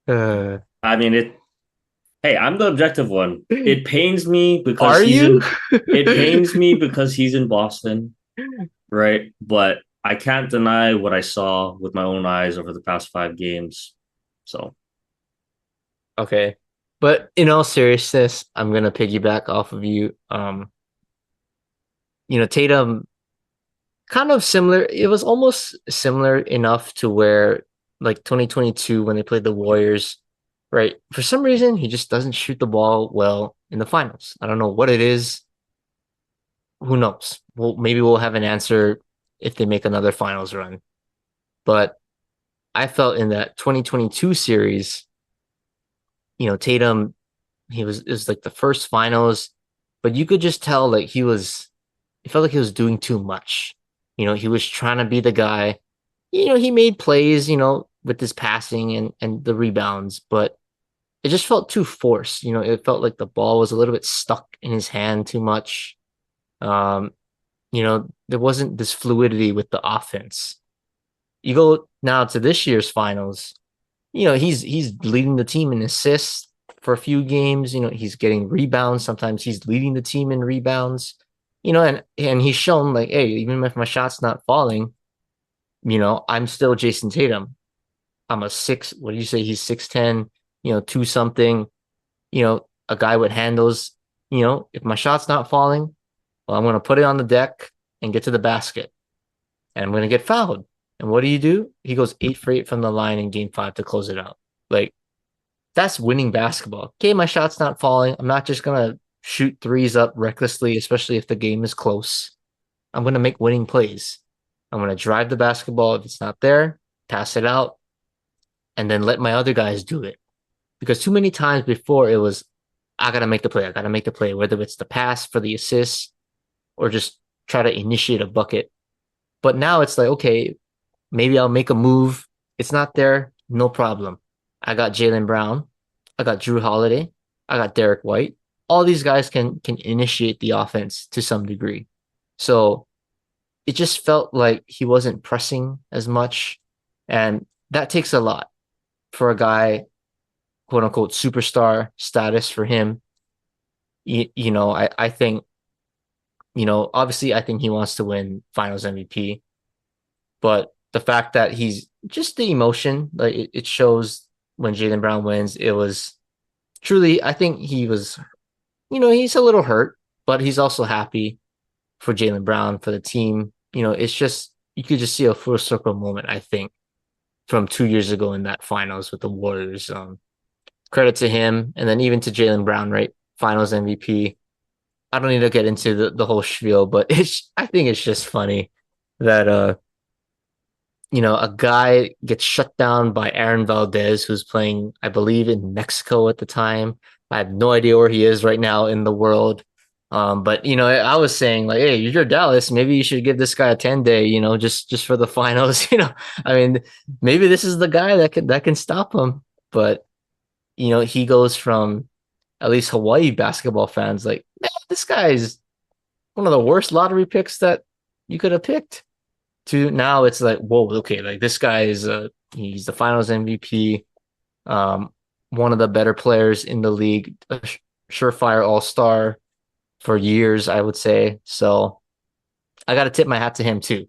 Uh, I mean, it. Hey, I'm the objective one. It pains me because are he's you? in. It pains me because he's in Boston, right? But I can't deny what I saw with my own eyes over the past 5 games. So Okay. But in all seriousness, I'm gonna piggyback off of you. Tatum kind of similar. It was almost similar enough to where like 2022 when they played the Warriors, right? For some reason, he just doesn't shoot the ball well in the finals. I don't know what it is. Who knows? Well, maybe we'll have an answer if they make another finals run. But I felt in that 2022 series, Tatum, it was like the first finals, but you could just tell like it felt like he was doing too much. He was trying to be the guy. He made plays, with his passing and the rebounds, but it just felt too forced. It felt like the ball was a little bit stuck in his hand too much. Um, there wasn't this fluidity with the offense. You go now to this year's finals, he's leading the team in assists for a few games. He's getting rebounds. Sometimes he's leading the team in rebounds. And he's shown like, hey, even if my shot's not falling, I'm still Jayson Tatum. I'm a six. What do you say? He's 6'10", two something. A guy with handles. If my shot's not falling, well, I'm gonna put it on the deck and get to the basket, and I'm gonna get fouled. And what do? He goes 8 for 8 from the line in game 5 to close it out. Like that's winning basketball. Okay, my shot's not falling. I'm not just gonna shoot threes up recklessly, especially if the game is close. I'm gonna make winning plays. I'm gonna drive the basketball. If it's not there, pass it out, and then let my other guys do it. Because too many times before it was, I gotta make the play. I gotta make the play, whether it's the pass for the assist or just try to initiate a bucket. But now it's like, okay, maybe I'll make a move. It's not there, no problem. I got Jaylen Brown, I got Jrue Holiday, I got Derrick White. All these guys can initiate the offense to some degree. So it just felt like he wasn't pressing as much. And that takes a lot for a guy, quote unquote, superstar status for him. I think, obviously, I think he wants to win finals MVP, but the fact that he's just the emotion, like it shows when Jaylen Brown wins, it was truly, I think he was, he's a little hurt, but he's also happy for Jaylen Brown, for the team. It's just, you could just see a full circle moment, I think, from 2 years ago in that finals with the Warriors. Credit to him, and then even to Jaylen Brown, right? Finals MVP. I don't need to get into the whole spiel, but I think it's just funny that a guy gets shut down by Aaron Valdez, who's playing, I believe, in Mexico at the time. I have no idea where he is right now in the world. But I was saying like, hey, you're Dallas, maybe you should give this guy a 10-day, just for the finals. I mean, maybe this is the guy that can stop him. But he goes from at least Hawaii basketball fans like, man, this guy's one of the worst lottery picks that you could have picked. To now, it's like, whoa, okay, like this guy is he's the Finals MVP, um, one of the better players in the league, a surefire All Star for years, I would say. So I got to tip my hat to him too.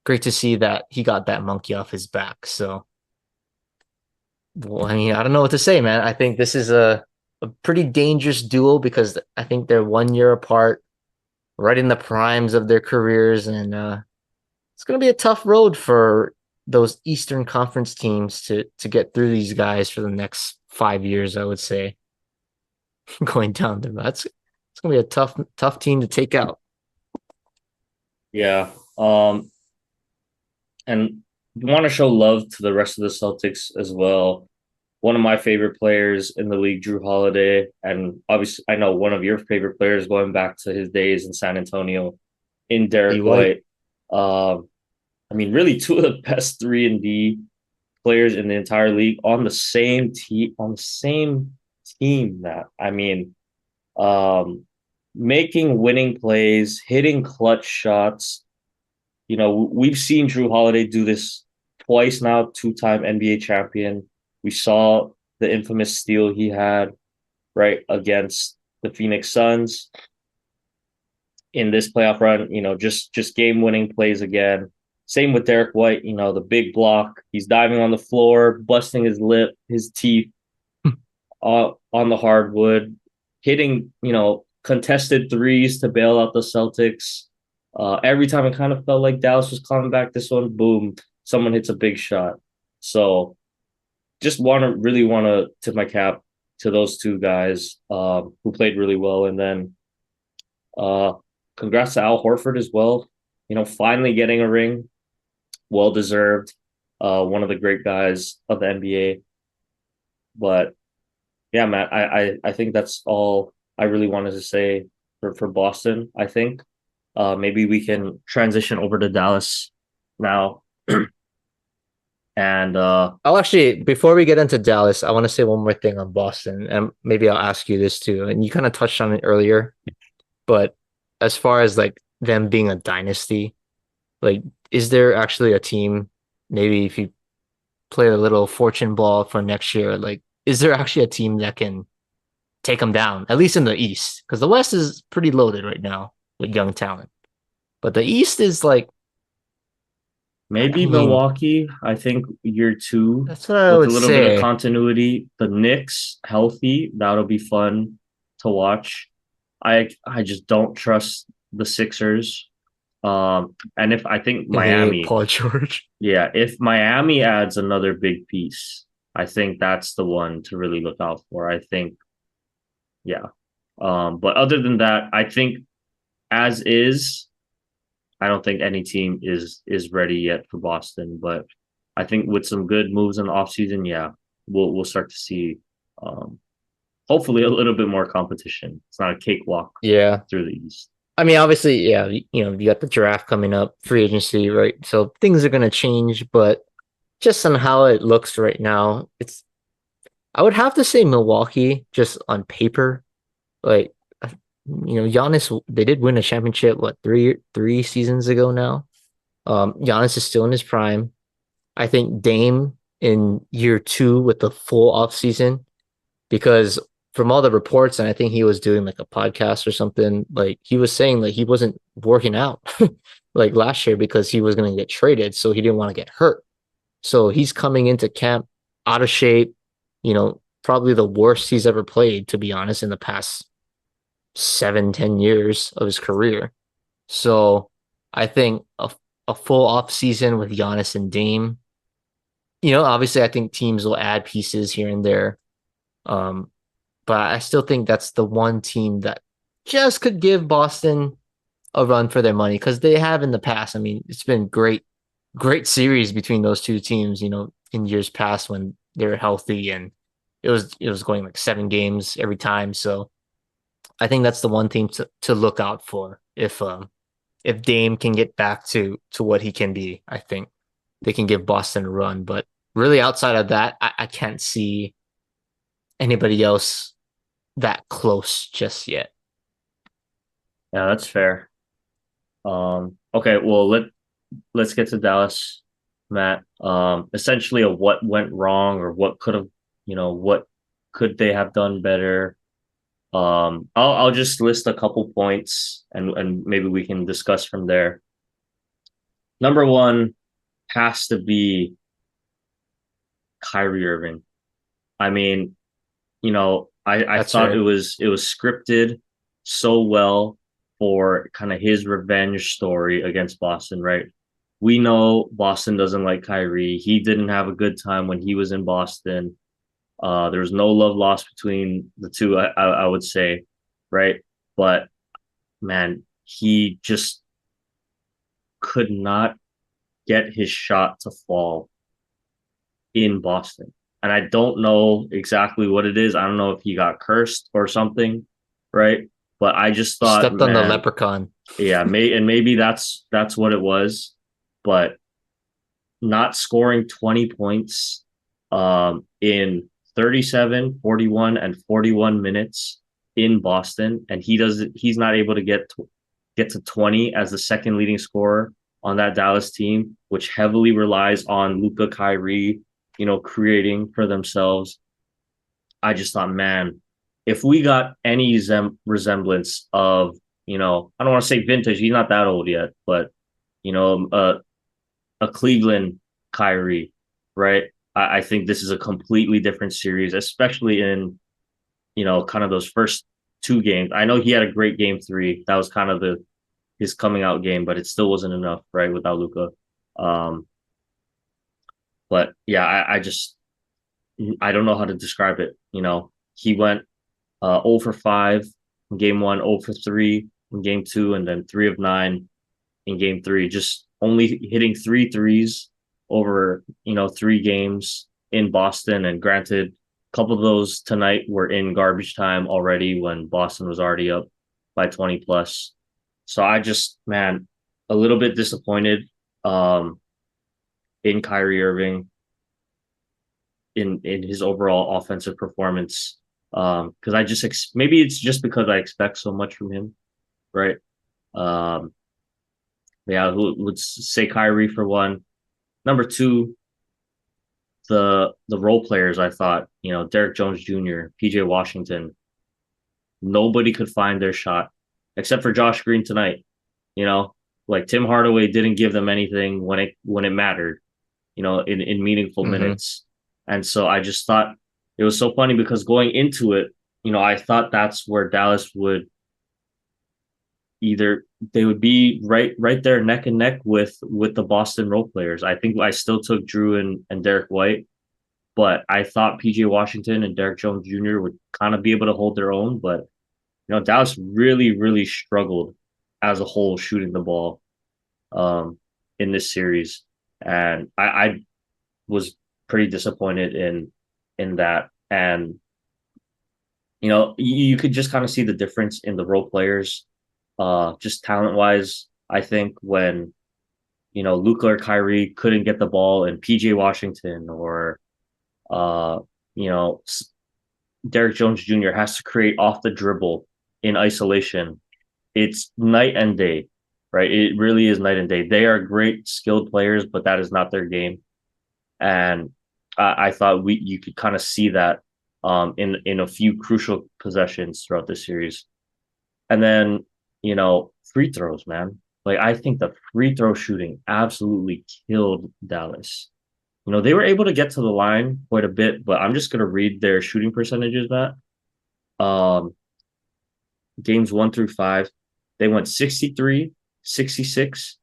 Great to see that he got that monkey off his back. So, well, I mean, I don't know what to say, man. I think this is a pretty dangerous duel because I think they're 1 year apart, right in the primes of their careers, and it's going to be a tough road for those Eastern Conference teams to get through these guys for the next 5 years, I would say, going down there. That's it's gonna be a tough team to take out. Yeah. And want to show love to the rest of the Celtics as well. One of my favorite players in the league, Jrue Holiday, and obviously I know one of your favorite players going back to his days in San Antonio, in D Derrick White. White. I mean, really two of the best 3 and D players in the entire league on the same team. On the same team, that I mean, um, making winning plays, hitting clutch shots. You know, we've seen Jrue Holiday do this twice now, 2-time NBA champion. We saw the infamous steal he had right against the Phoenix Suns in this playoff run. You know, just game winning plays again. Same with Derrick White. You know, the big block. He's diving on the floor, busting his lip, his teeth on the hardwood, hitting contested threes to bail out the Celtics. Every time it kind of felt like Dallas was coming back, this one, boom, someone hits a big shot. So just really want to tip my cap to those two guys who played really well, and then uh, congrats to Al Horford as well. You know, finally getting a ring, well deserved. One of the great guys of the NBA. But yeah, Matt, I think that's all I really wanted to say for Boston. I think maybe we can transition over to Dallas now. And I'll actually, before we get into Dallas, I want to say one more thing on Boston, and maybe I'll ask you this too. And you kind of touched on it earlier, but as far as like them being a dynasty, like, is there actually a team, maybe if you play a little fortune ball for next year, like, is there actually a team that can take them down, at least in the East? Because the West is pretty loaded right now with young talent, but the East is like, I maybe mean, Milwaukee. I think year 2 that's what I with a would little bit of say. continuity. The Knicks healthy, that'll be fun to watch. I just don't trust the Sixers. And if I think Hey, Miami, Paul George. yeah, if Miami adds another big piece, I think that's the one to really look out for. I think, yeah. But other than that, I think as is, I don't think any team is ready yet for Boston. But I think with some good moves in the offseason, yeah, we'll start to see hopefully a little bit more competition. It's not a cakewalk Yeah. through the East. I mean, obviously, yeah, you got the draft coming up, free agency, right? So things are going to change, but just on how it looks right now, I would have to say Milwaukee just on paper. Like, Giannis, they did win a championship, what, three seasons ago now? Giannis is still in his prime. I think Dame in year two with the full off season, because from all the reports, and I think he was doing like a podcast or something, like he was saying like he wasn't working out like last year because he was going to get traded, so he didn't want to get hurt. So he's coming into camp out of shape, probably the worst he's ever played, to be honest, in the past 7, 10 years of his career. So I think a full off season with Giannis and Dame, obviously I think teams will add pieces here and there. Um, but I still think that's the one team that just could give Boston a run for their money because they have in the past. I mean, it's been great series between those two teams, in years past when they were healthy, and it was going like 7 games every time. So I think that's the one team to look out for if Dame can get back to what he can be. I think they can give Boston a run, but really outside of that, I can't see anybody else that close just yet. Yeah, that's fair. Okay, well let's get to Dallas, Matt. Essentially, of what went wrong or what could have, what could they have done better? I'll just list a couple points and maybe we can discuss from there. Number one has to be Kyrie Irving. I mean, I That's thought it fair. was it was scripted so well for kind of his revenge story against Boston, right? we know Boston doesn't like Kyrie. He didn't have a good time when he was in Boston. There was no love lost between the two, I would say, right? But man, he just could not get his shot to fall in Boston. And I don't know exactly what it is. I don't know if he got cursed or something, right? But I just He thought, stepped on the man, leprechaun. yeah, maybe that's what it was. But not scoring 20 points in 37, 41, and 41 minutes in Boston, and he's not able to get to 20 as the second leading scorer on that Dallas team, which heavily relies on Luka, Kyrie, creating for themselves. I just thought, man, if we got any resemblance of, I don't want to say vintage, he's not that old yet, but you know, a Cleveland Kyrie, right? I think this is a completely different series, especially in, kind of those first two games. I know he had a great game three. That was kind of his coming out game, but it still wasn't enough, right, without Luka. Um, but yeah, I don't know how to describe it. He went 0 for 5 in game one, 0 for 3 in game two, and then 3 of 9 in game three. Just only hitting three threes over, 3 games in Boston. And granted, a couple of those tonight were in garbage time already when Boston was already up by 20 plus. So I just, man, a little bit disappointed in Kyrie Irving in his overall offensive performance. Because I just maybe it's just because I expect so much from him, right? Um, yeah, who would say Kyrie for one. Number two, the role players. I thought, Derrick Jones Jr., PJ Washington, nobody could find their shot except for Josh Green tonight. You know, like Tim Hardaway didn't give them anything when it mattered. In meaningful Mm-hmm. minutes. And so I just thought it was so funny because going into it, I thought that's where Dallas would either they would be right there neck and neck with the Boston role players. I think I still took Jrue and Derrick White, but I thought PJ Washington and Derrick Jones Jr. would kind of be able to hold their own. But Dallas really, really struggled as a whole shooting the ball um in this series. And I was pretty disappointed in that. And you could just kind of see the difference in the role players, just talent wise. I think when Luka or Kyrie couldn't get the ball, and PJ Washington or uh, you know Derrick Jones Jr. has to create off the dribble in isolation. It's night and day, right? It really is night and day. They are great skilled players, but that is not their game. And I thought you could kind of see that in a few crucial possessions throughout the series. And then free throws, man. Like I think the free throw shooting absolutely killed Dallas. They were able to get to the line quite a bit, but I'm just gonna read their shooting percentages. That um, games 1 through 5, they went 63, 66,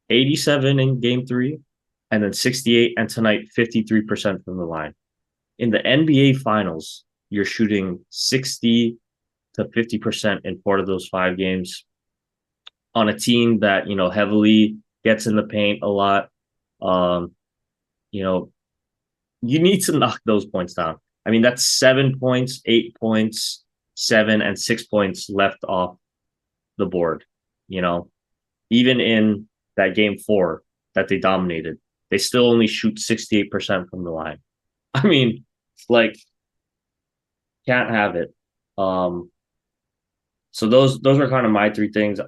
87 in game three, and then 68, and tonight 53% from the line. In the NBA finals, you're shooting 60 to 50% in 4 of those 5 games on a team that, heavily gets in the paint a lot. Um, you know, you need to knock those points down. I mean, that's 7 points, 8 points, 7 and 6 points left off the board. You know, even in that game four that they dominated, they still only shoot 68% from the line. I mean, like, can't have it. Um, so those are kind of my 3 things.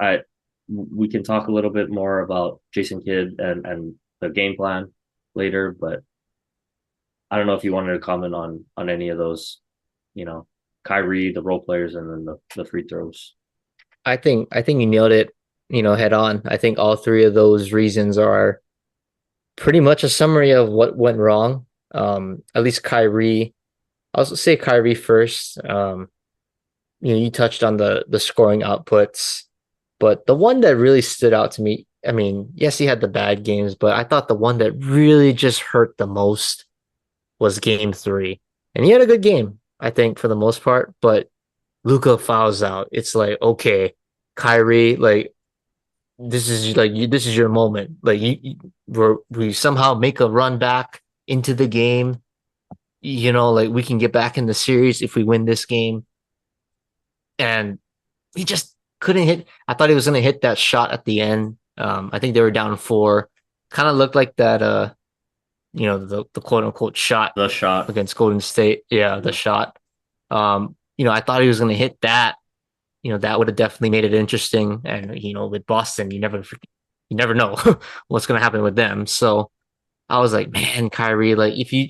We can talk a little bit more about Jason Kidd and the game plan later, but I don't know if you wanted to comment on any of those, you know, Kyrie, the role players, and then the free throws. I think you nailed it, head on. I think all three of those reasons are pretty much a summary of what went wrong. At least Kyrie, I'll say Kyrie first. You touched on the scoring outputs, but the one that really stood out to me, I mean, yes, he had the bad games, but I thought the one that really just hurt the most was game three. And he had a good game, I think, for the most part, but Luka fouls out. It's like, okay, Kyrie, like this is your moment. Like we somehow make a run back into the game. Like we can get back in the series if we win this game. And he just couldn't hit. I thought he was gonna hit that shot at the end. I think they were down four. Kind of looked like that the quote unquote shot The shot. against Golden State. Yeah, the Yeah. shot. I thought he was gonna hit that. That would have definitely made it interesting. And with Boston, you never know what's gonna happen with them. So I was like, man, Kyrie, like if you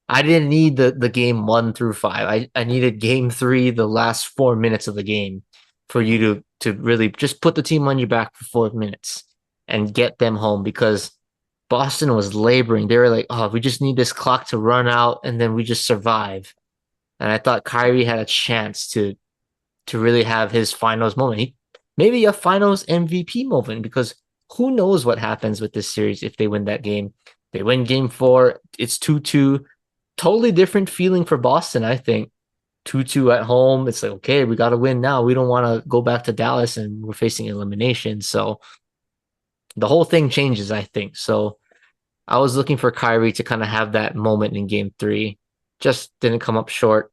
I didn't need the game 1 through 5. I needed game three, the last 4 minutes of the game, for you to really just put the team on your back for 4 minutes and get them home because Boston was laboring. They were like, oh, we just need this clock to run out and then we just survive. And I thought Kyrie had a chance to really have his finals moment. Maybe a finals MVP moment because who knows what happens with this series if they win that game. They win game four, it's 2-2. Totally different feeling for Boston, I think. 2-2 at home. It's like, okay, we got to win now. We don't want to go back to Dallas and we're facing elimination. So the whole thing changes, I think. So I was looking for Kyrie to kind of have that moment in game three. Just didn't come up short.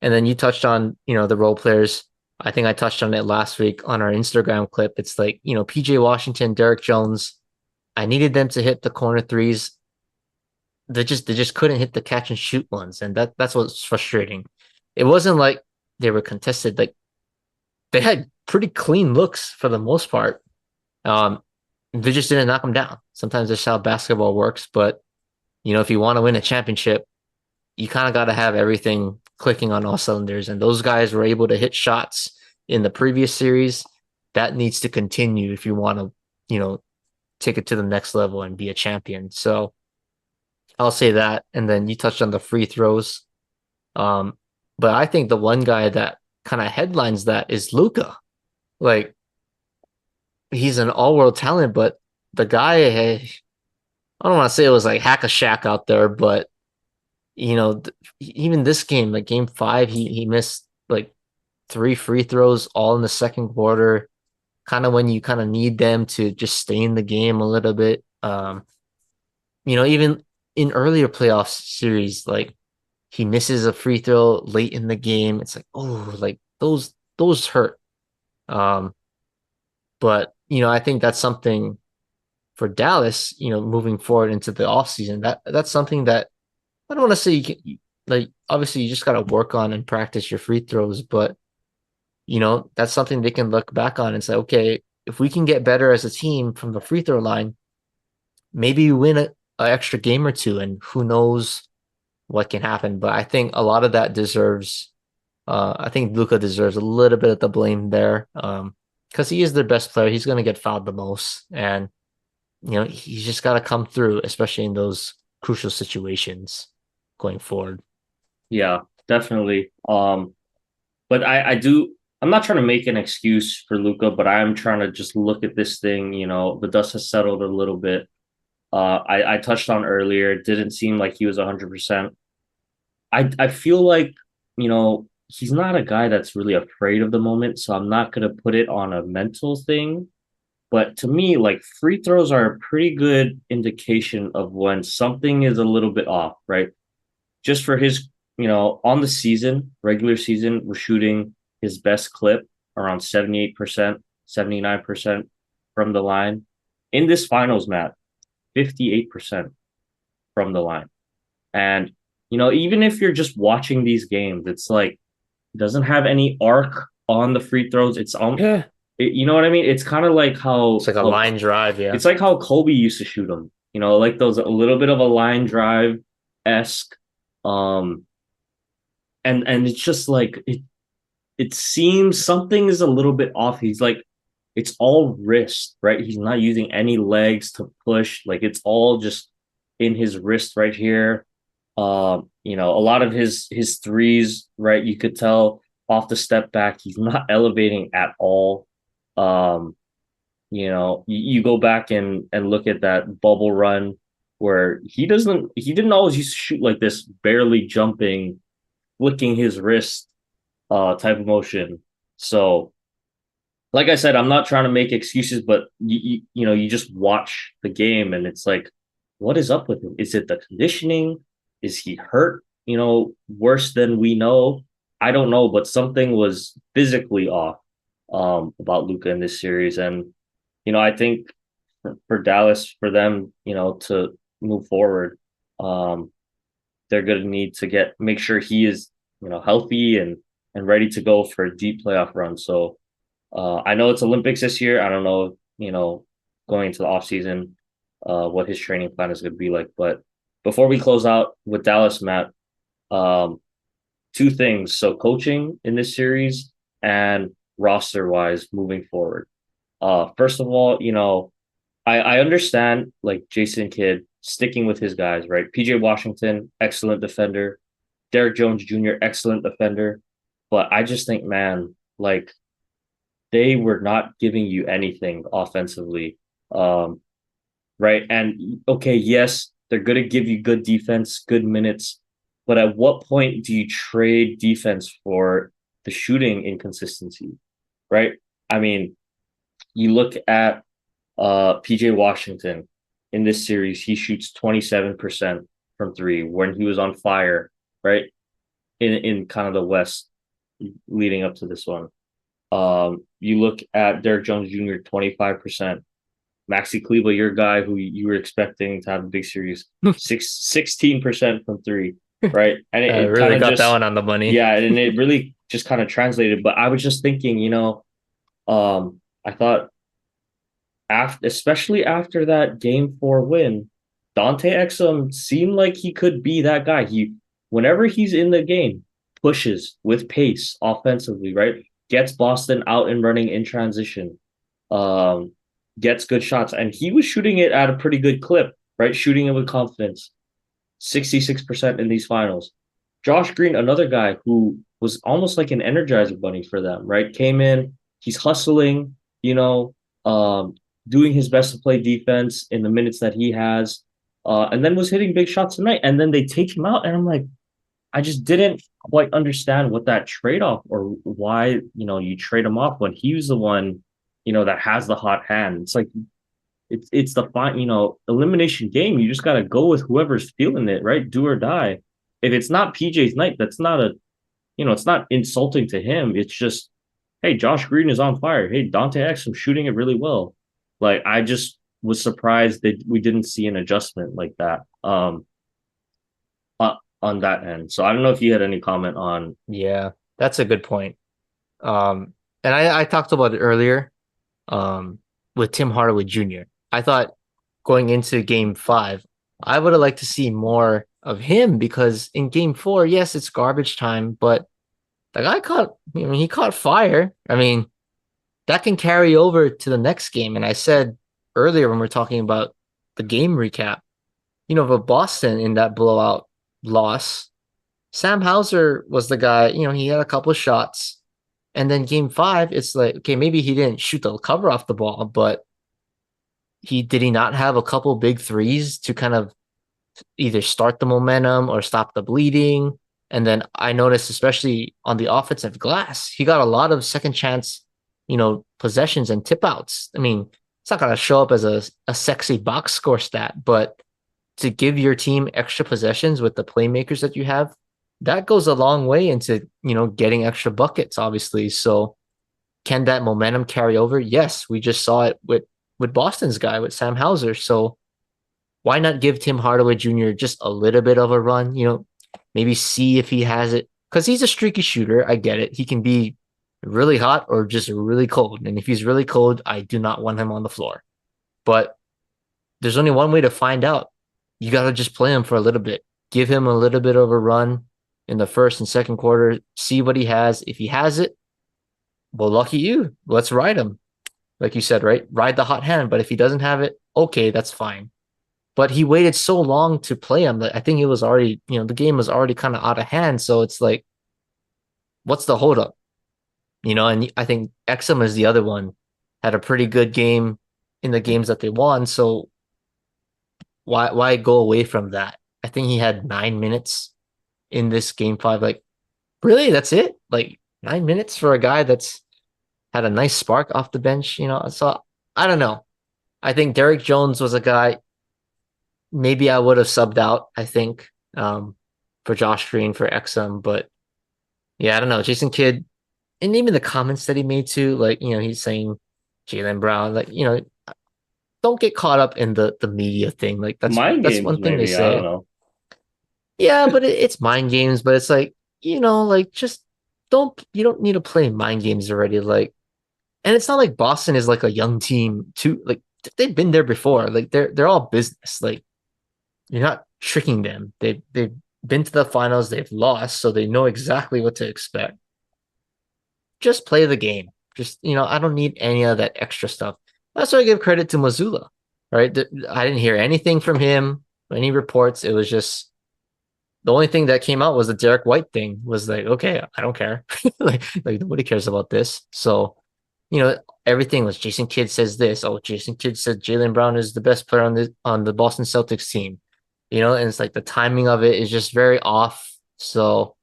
And then you touched on, the role players. I think I touched on it last week on our Instagram clip. It's like, PJ Washington, Derrick Jones. I needed them to hit the corner threes. They just couldn't hit the catch and shoot ones, and that's what's frustrating. It wasn't like they were contested. Like they had pretty clean looks for the most part. Um, they just didn't knock them down. Sometimes that's how basketball works. But if you want to win a championship, you kind of got to have everything clicking on all cylinders. And those guys were able to hit shots in the previous series. That needs to continue if you want to, take it to the next level and be a champion. So I'll say that. And then you touched on the free throws. Um, but I think the one guy that kind of headlines that is Luka. Like he's an all-world talent, but the guy, I don't want to say it was like hack a shack out there, but even this game, like game five, he missed like three free throws all in the second quarter. Kind of when you kind of need them to just stay in the game a little bit. Even in earlier playoff series, like he misses a free throw late in the game. It's like, oh, like those hurt. Um, but I think that's something for Dallas, moving forward into the offseason. That's something that I don't want to say like obviously you just got to work on and practice your free throws, but that's something they can look back on and say, okay, if we can get better as a team from the free throw line, maybe you win a extra game or two, and who knows what can happen. But I think a lot of that deserves. I think Luka deserves a little bit of the blame there, because he is their best player. He's going to get fouled the most, and he's just got to come through, especially in those crucial situations going forward. Yeah, definitely. But I do. I'm not trying to make an excuse for Luca, but I am trying to just look at this thing. The dust has settled a little bit. I touched on earlier. It didn't seem like he was 100%. I feel like he's not a guy that's really afraid of the moment, so I'm not gonna put it on a mental thing. But to me, like free throws are a pretty good indication of when something is a little bit off, right? Just for his, on the season, regular season, we're shooting his best clip around 78%, 79% from the line. In this finals, Matt, 58% from the line. And, even if you're just watching these games, it's like, it doesn't have any arc on the free throws. It's on, Yeah, you know what I mean? It's kind of like it's like a line drive. Yeah, it's like how Kobe used to shoot them, like those a little bit of a line drive esque. Um, and it's just like it seems something is a little bit off. He's like it's all wrist, right? He's not using any legs to push. Like it's all just in his wrist right here. A lot of his threes, right? You could tell off the step back, he's not elevating at all. Um, You go back and look at that bubble run where he didn't always used to shoot like this, barely jumping, flicking his wrist type of motion. So like I said, I'm not trying to make excuses, but you just watch the game and it's like, what is up with him? Is it the conditioning? Is he hurt? Worse than we know. I don't know, but something was physically off about Luka in this series, and I think for Dallas, for them, to move forward, um, they're going to need to make sure he is, healthy and ready to go for a deep playoff run. So I know it's Olympics this year. I don't know, going into the off season, what his training plan is going to be like. But before we close out with Dallas, Matt, um, two things. So coaching in this series and roster wise moving forward. First of all, I understand like Jayson Kidd sticking with his guys, right? PJ Washington, excellent defender. Derrick Jones Jr., excellent defender. But I just think, man, like they were not giving you anything offensively. Um, right. And okay, yes, they're going to give you good defense, good minutes. But at what point do you trade defense for the shooting inconsistency? Right. I mean, you look at PJ Washington in this series, he shoots 27% from three when he was on fire, right? In kind of the West leading up to this one. You look at Derrick Jones Jr., 25%. Maxi Kleber, your guy who you were expecting to have a big series, 16% from three, right? And it kind Really of got that just, one on the money. yeah, and it really just kind of translated. But I was just thinking, I thought especially after that game 4 win, Dante Exum seemed like he could be that guy. Whenever he's in the game, pushes with pace offensively, right? Gets Boston out and running in transition, um, gets good shots, and he was shooting it at a pretty good clip, right? Shooting it with confidence, 66% in these finals. Josh Green, another guy who was almost like an energizer bunny for them, right? Came in, he's hustling, um, doing his best to play defense in the minutes that he has, and then was hitting big shots tonight. And then they take him out, and I'm like, I just didn't quite understand what that trade off or why you trade him off when he was the one that has the hot hand. It's like it's the fine elimination game. You just got to go with whoever's feeling it, right? Do or die. If it's not PJ's night, that's not it's not insulting to him. It's just, hey, Josh Green is on fire. Hey, Dante Exum shooting it really well. Like I just was surprised that we didn't see an adjustment like that on that end. So I don't know if you had any comment on. Yeah, that's a good point. And I talked about it earlier, um, with Tim Hardaway Jr. I thought going into game 5, I would have liked to see more of him because in game 4, yes, it's garbage time, but the guy he caught fire. I mean, that can carry over to the next game. And I said earlier when we are talking about the game recap, for Boston in that blowout loss, Sam Hauser was the guy, he had a couple of shots. And then game 5, it's like, okay, maybe he didn't shoot the cover off the ball, but he not have a couple big threes to kind of either start the momentum or stop the bleeding. And then I noticed, especially on the offensive glass, he got a lot of second chance, possessions and tip outs. I mean, it's not going to show up as a sexy box score stat, but to give your team extra possessions with the playmakers that you have, that goes a long way into, getting extra buckets, obviously. So can that momentum carry over? Yes, we just saw it with Boston's guy, with Sam Hauser. So why not give Tim Hardaway Jr. just a little bit of a run? Maybe see if he has it, because he's a streaky shooter. I get it. He can be really hot or just really cold. And if he's really cold, I do not want him on the floor. But there's only one way to find out. You got to just play him for a little bit. Give him a little bit of a run in the first and second quarter. See what he has. If he has it, well, lucky you. Let's ride him. Like you said, right? Ride the hot hand. But if he doesn't have it, okay, that's fine. But he waited so long to play him that I think it was already, the game was already kind of out of hand. So it's like, what's the holdup? And I think Exum is the other one had a pretty good game in the games that they won. So why go away from that? I think he had 9 minutes in this game five. Like, really, that's it? Like 9 minutes for a guy that's had a nice spark off the bench, you know? So I don't know. I think Derrick Jones was a guy maybe I would have subbed out, I think, for Josh Green for XM, but yeah, I don't know. Jason Kidd, and even the comments that he made too, like, he's saying Jaylen Brown, like, don't get caught up in the media thing. Like Mind that's games, one thing they maybe. I don't say. know. Yeah, but it's mind games, but it's like, like just you don't need to play mind games already. Like, and it's not like Boston is like a young team too. Like they've been there before. Like they're all business. Like you're not tricking them. They've been to the finals, they've lost, so they know exactly what to expect. Just play the game. Just, I don't need any of that extra stuff. That's why I give credit to Missoula, right? I didn't hear anything from him, any reports. It was just the only thing that came out was the Derek White thing. Was like, okay, I don't care. like nobody cares about this. So, everything was Jason Kidd says this. Oh, Jason Kidd said Jaylen Brown is the best player on the Boston Celtics team. And it's like the timing of it is just very off. So,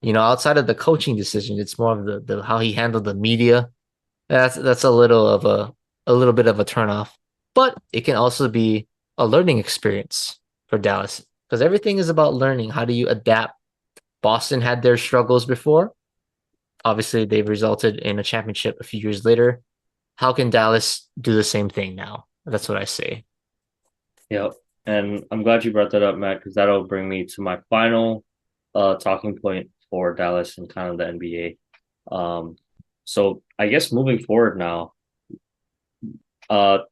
outside of the coaching decision, it's more of the how he handled the media. That's a little bit of a turnoff. But it can also be a learning experience for Dallas because everything is about learning. How do you adapt? Boston had their struggles before. Obviously, they've resulted in a championship a few years later. How can Dallas do the same thing now? That's what I say. Yep. And I'm glad you brought that up, Matt, because that'll bring me to my final talking point for Dallas and kind of the NBA. So I guess moving forward now,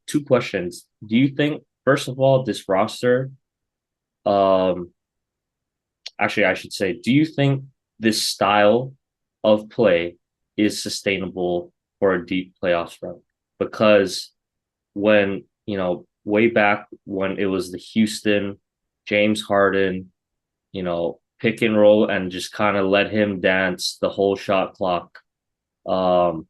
two questions. Do you think, first of all, this roster, um, actually, I should say, do you think this style of play is sustainable for a deep playoffs run? Because when, way back when it was the Houston, James Harden, pick and roll and just kind of let him dance the whole shot clock. Um,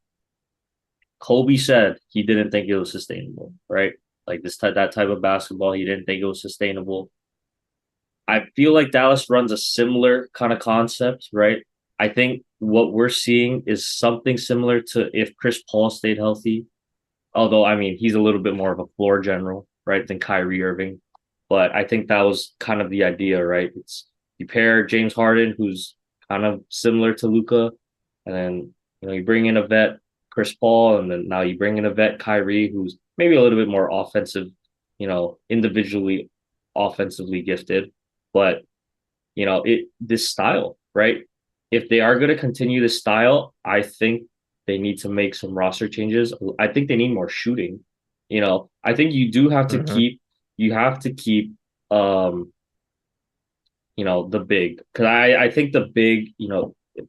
Kobe said he didn't think it was sustainable, right? Like that type of basketball, he didn't think it was sustainable. I feel like Dallas runs a similar kind of concept, right? I think what we're seeing is something similar to if Chris Paul stayed healthy. Although, I mean, he's a little bit more of a floor general, right, than Kyrie Irving. But I think that was kind of the idea, right? It's you pair James Harden, who's kind of similar to Luka, and then you bring in a vet, Chris Paul, and then now you bring in a vet, Kyrie, who's maybe a little bit more offensive, individually offensively gifted. But this style, right? If they are going to continue this style, I think they need to make some roster changes. I think they need more shooting. I think you do have to Mm-hmm. keep the big because I think the big,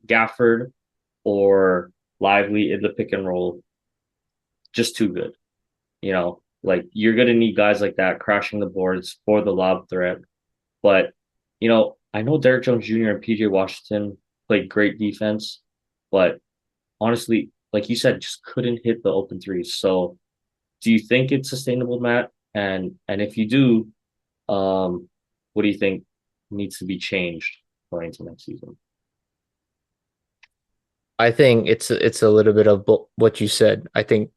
Gafford or Lively in the pick and roll just too good. Like you're gonna need guys like that crashing the boards for the lob threat. But I know Derrick Jones Jr. and PJ Washington played great defense, but honestly, like you said, just couldn't hit the open threes. So do you think it's sustainable, Matt? And if you do, what do you think needs to be changed going into next season? I think it's a little bit of what you said. I think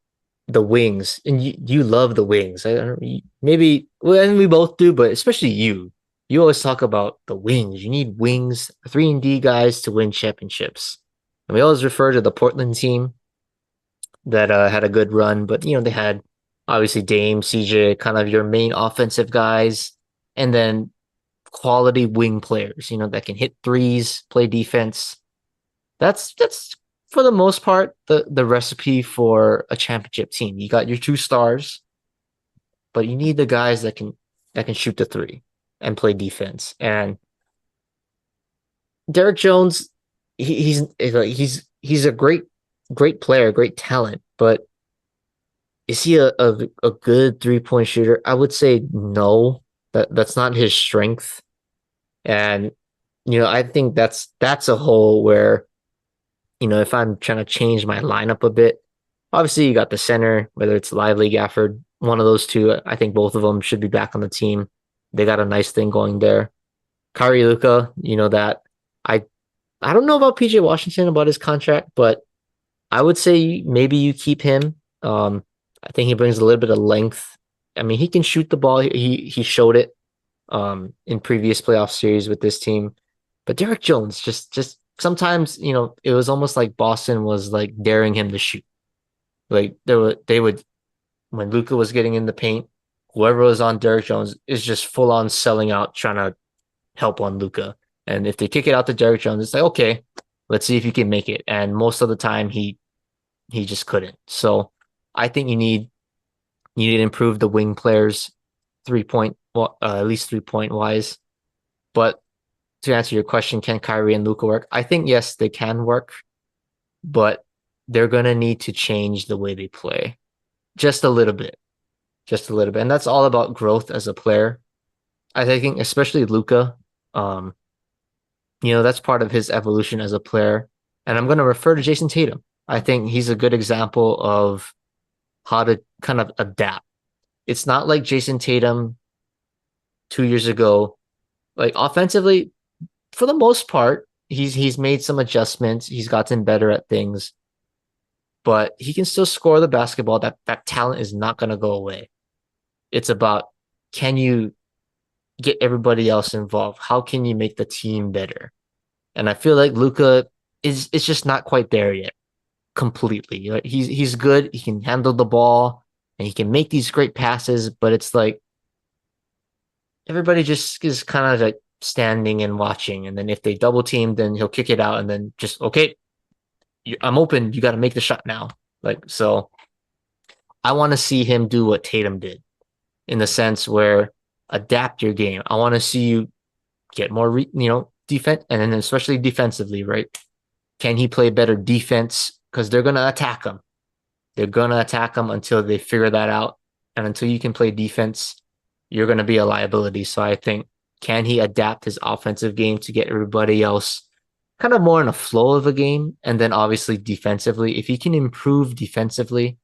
the wings, and you love the wings. I don't maybe well, and we both do, but especially you. You always talk about the wings. You need wings, 3-and-D guys to win championships. And we always refer to the Portland team that had a good run, but they had obviously Dame, CJ, kind of your main offensive guys, and then quality wing players, that can hit threes, play defense. That's for the most part the recipe for a championship team. You got your two stars, but you need the guys that can shoot the three and play defense. And Derrick Jones, he's a great player, great talent, but is he a good 3-point shooter? I would say no. That's not his strength. And I think that's a hole where if I'm trying to change my lineup a bit, Obviously, you got the center, whether it's Lively, Gafford, one of those two. I think both of them should be back on the team. They got a nice thing going there. Kari Luka, you know that. I I don't know about PJ Washington about his contract, but I would say maybe you keep him. I think he brings a little bit of length. I mean, he can shoot the ball. He showed it in previous playoff series with this team. But Derrick Jones just sometimes, it was almost like Boston was like daring him to shoot. Like they would when Luka was getting in the paint, whoever was on Derrick Jones is just full on selling out, trying to help on Luka. And if they kick it out to Derrick Jones, it's like, okay, let's see if you can make it. And most of the time he just couldn't. So I think you need to improve the wing players 3 point, well, at least 3 point wise. But to answer your question, can Kyrie and Luka work? I think yes, they can work, but they're gonna need to change the way they play just a little bit, just a little bit, and that's all about growth as a player. I think, especially Luka, um, that's part of his evolution as a player. And I'm gonna refer to Jayson Tatum. I think he's a good example of how to kind of adapt. It's not like Jayson Tatum 2 years ago. Like offensively, for the most part, he's made some adjustments. He's gotten better at things, but he can still score the basketball. That talent is not going to go away. It's about, can you get everybody else involved? How can you make the team better? And I feel like Luka is just not quite there yet completely. Like he's good. He can handle the ball and he can make these great passes, but it's like everybody just is kind of like standing and watching. And then if they double team, then he'll kick it out and then just, okay, I'm open. You got to make the shot now. Like, so I want to see him do what Tatum did in the sense where adapt your game. I want to see you get more, defense, and then especially defensively, right? Can he play better defense? Because they're going to attack him. They're going to attack him until they figure that out. And until you can play defense, you're going to be a liability. So I think, can he adapt his offensive game to get everybody else kind of more in a flow of a game? And then obviously defensively, if he can improve defensively,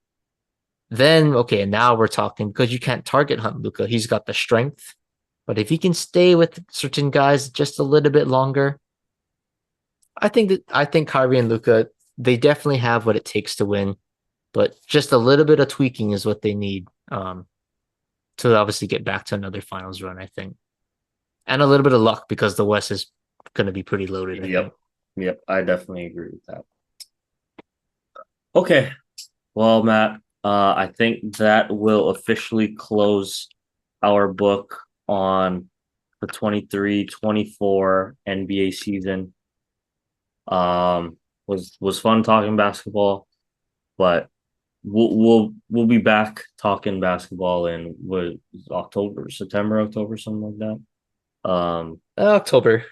then okay, now we're talking, because you can't target hunt Luka. He's got the strength. But if he can stay with certain guys just a little bit longer, I think Kyrie and Luka, they definitely have what it takes to win, but just a little bit of tweaking is what they need to obviously get back to another finals run, I think. And a little bit of luck because the West is going to be pretty loaded, I think. Yep. Yep. I definitely agree with that. Okay. Well, Matt, I think that will officially close our book on the 23-24 NBA season. Was fun talking basketball, but we'll be back talking basketball in what, October, September, October, something like that. October.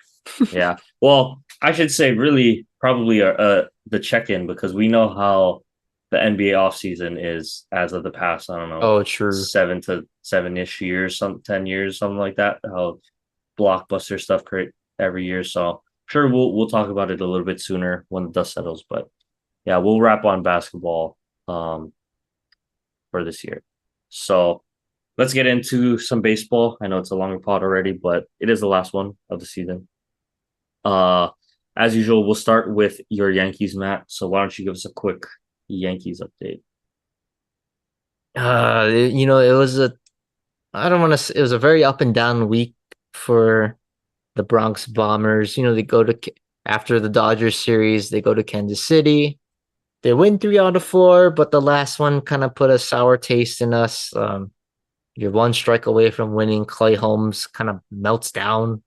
Yeah. Well, I should say really probably the check-in, because we know how the NBA offseason is as of the past, I don't know, Oh, true. 7 to 7-ish years, 10 years, something like that. How blockbuster stuff create every year. So sure, we'll talk about it a little bit sooner when the dust settles. But yeah, we'll wrap on basketball for this year. So let's get into some baseball. I know it's a longer pod already, but it is the last one of the season. Uh, as usual, we'll start with your Yankees, Matt. So why don't you give us a quick Yankees update? It was I don't want to, it was a very up and down week for the Bronx Bombers. They go to, after the Dodgers series, they go to Kansas City. They win 3 out of 4, but the last one kind of put a sour taste in us. You're one strike away from winning. Clay Holmes kind of melts down,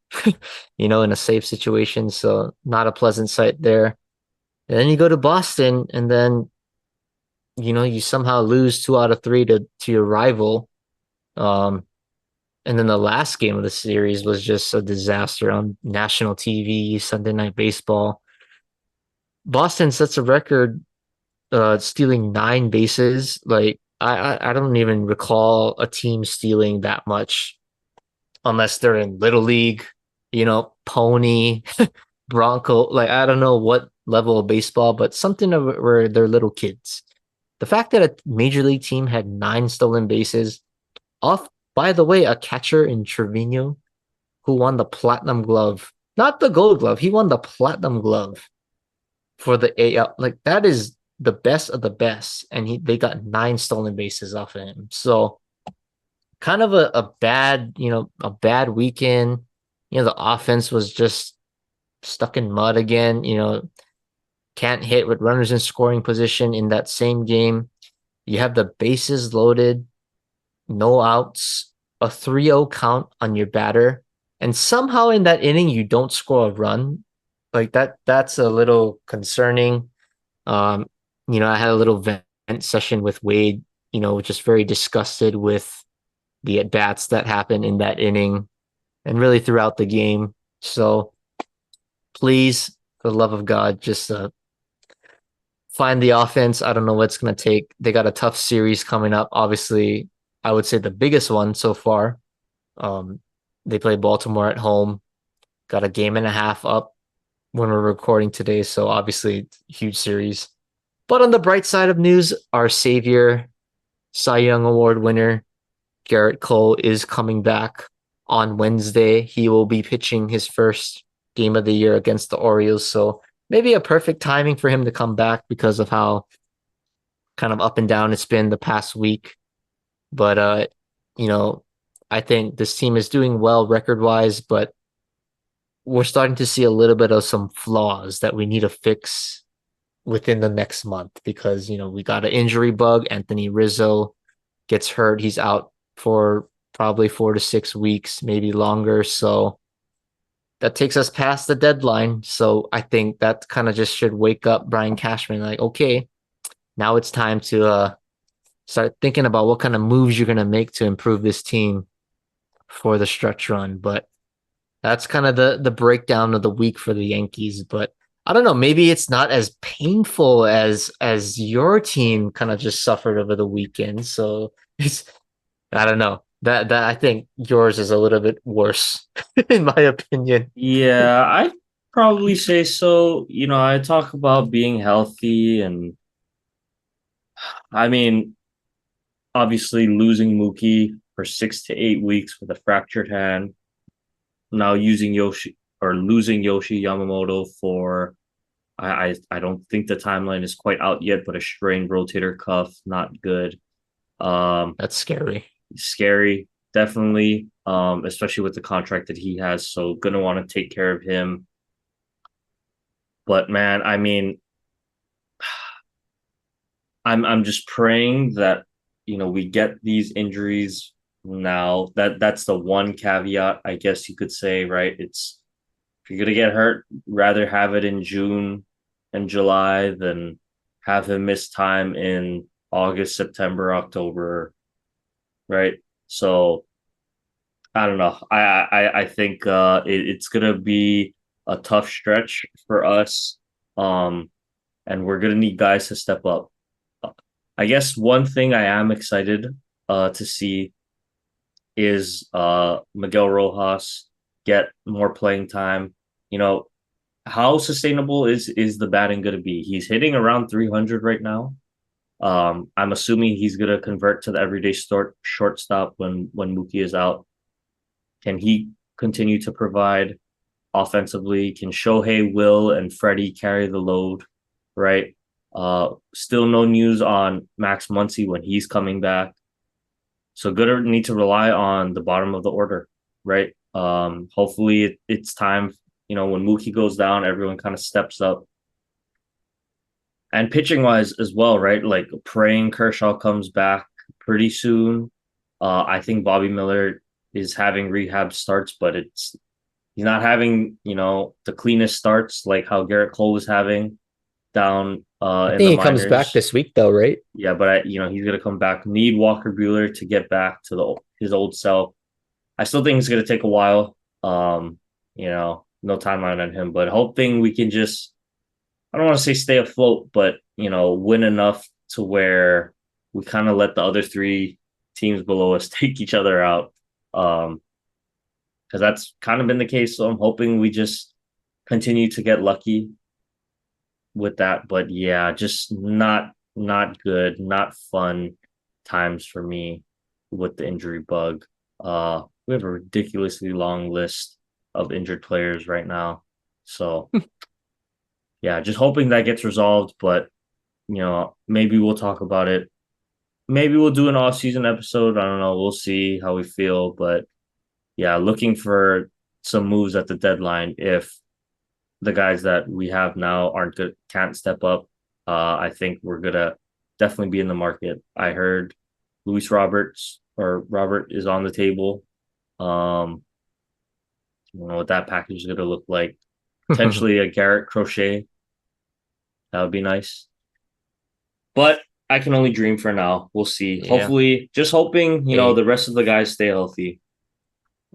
in a safe situation. So not a pleasant sight there. And then you go to Boston, and then you somehow lose 2 out of 3 to your rival. Um, and then the last game of the series was just a disaster on national TV, Sunday Night Baseball. Boston sets a record, stealing 9 bases. Like I don't even recall a team stealing that much unless they're in Little League, Pony, Bronco. Like I don't know what level of baseball, but something of where they're little kids. the fact that a major league team had 9 stolen bases off, by the way, a catcher in Trevino who won the platinum glove, not the gold glove. He won the platinum glove for the AL. Like that is the best of the best, and they got 9 stolen bases off of him. So kind of a bad, a bad weekend. The offense was just stuck in mud again. Can't hit with runners in scoring position in that same game. You have the bases loaded, no outs, a 3-0 count on your batter, and somehow in that inning you don't score a run. Like that's a little concerning. Um, I had a little vent session with Wade, just very disgusted with the at bats that happened in that inning and really throughout the game. So please, for the love of God, just find the offense. I don't know what it's going to take. They got a tough series coming up. Obviously, I would say the biggest one so far. Um, they play Baltimore at home. Got a game and a half up when we're recording today. So obviously, huge series. But on the bright side of news, our savior, Cy Young Award winner, Garrett Cole, is coming back on Wednesday. He will be pitching his first game of the year against the Orioles. So maybe a perfect timing for him to come back because of how kind of up and down it's been the past week. But you know, I think this team is doing well record wise, but we're starting to see a little bit of some flaws that we need to fix within the next month because we got an injury bug. Anthony Rizzo gets hurt. He's out for probably 4 to 6 weeks, maybe longer. So that takes us past the deadline. So I think that kind of just should wake up Brian Cashman like, okay, now it's time to start thinking about what kind of moves you're going to make to improve this team for the stretch run. But that's kind of the breakdown of the week for the Yankees. But I don't know, maybe it's not as painful as your team kind of just suffered over the weekend. So it's I don't know. That I think yours is a little bit worse, in my opinion. Yeah, I'd probably say so. I talk about being healthy, and I mean, obviously losing Mookie for 6 to 8 weeks with a fractured hand, now using Yoshi or losing Yoshi Yamamoto for I don't think the timeline is quite out yet, but a strained rotator cuff, not good. Um, That's scary. Scary, definitely. Especially with the contract that he has, so gonna want to take care of him. But man, I mean, I'm just praying that we get these injuries now. That's the one caveat, I guess you could say, right? It's if you're gonna get hurt, rather have it in June and July than have him miss time in August, September, October, right? So I don't know. I think it's gonna be a tough stretch for us, and we're gonna need guys to step up. I guess one thing I am excited to see is Miguel Rojas get more playing time. You know, how sustainable is the batting going to be? He's hitting around 300 right now. I'm assuming he's going to convert to the everyday shortstop when Mookie is out. Can he continue to provide offensively? Can Shohei, Will, and Freddie carry the load? Right. Still no news on Max Muncy when he's coming back. So gonna need to rely on the bottom of the order, right? Hopefully it's time. When Mookie goes down, everyone kind of steps up. And pitching wise as well, right? Like praying Kershaw comes back pretty soon. I think Bobby Miller is having rehab starts, but he's not having the cleanest starts like how Garrett Cole was having down I in the think he comes back minors. this week though, right? Yeah, but he's gonna come back. Need Walker Bueller to get back to his old self. I still think it's gonna take a while. No timeline on him, but hoping we can just I don't want to say stay afloat, but win enough to where we kind of let the other three teams below us take each other out. Because that's kind of been the case. So I'm hoping we just continue to get lucky with that. But yeah, just not not good, not fun times for me with the injury bug. We have a ridiculously long list of injured players right now. So yeah, just hoping that gets resolved. But maybe we'll talk about it. Maybe we'll do an off-season episode. I don't know. We'll see how we feel. But yeah, looking for some moves at the deadline if the guys that we have now aren't good, can't step up. I think we're gonna definitely be in the market. I heard Luis Roberts or Robert is on the table. I don't know what that package is gonna look like. Potentially a Garrett Crochet. That would be nice. But I can only dream for now. We'll see. Yeah. Hopefully, just hoping, Hey, the rest of the guys stay healthy.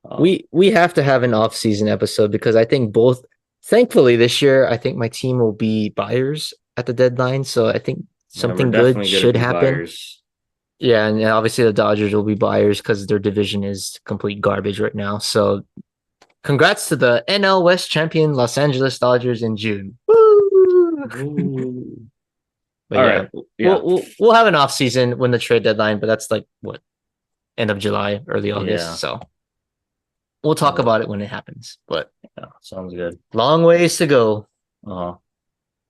Um, we have to have an off-season episode because I think both thankfully this year I think my team will be buyers at the deadline. So I think yeah, we're something good definitely gonna should be happen. buyers. Yeah, and obviously the Dodgers will be buyers because their division is complete garbage right now. So congrats to the NL West champion Los Angeles Dodgers in June. Woo! Ooh. But All yeah, right. Yeah. we'll have an off season when the trade deadline, but that's like what end of July, early August. Yeah. So we'll talk Uh, about it when it happens. But yeah. Sounds good. long ways to go. Uh, all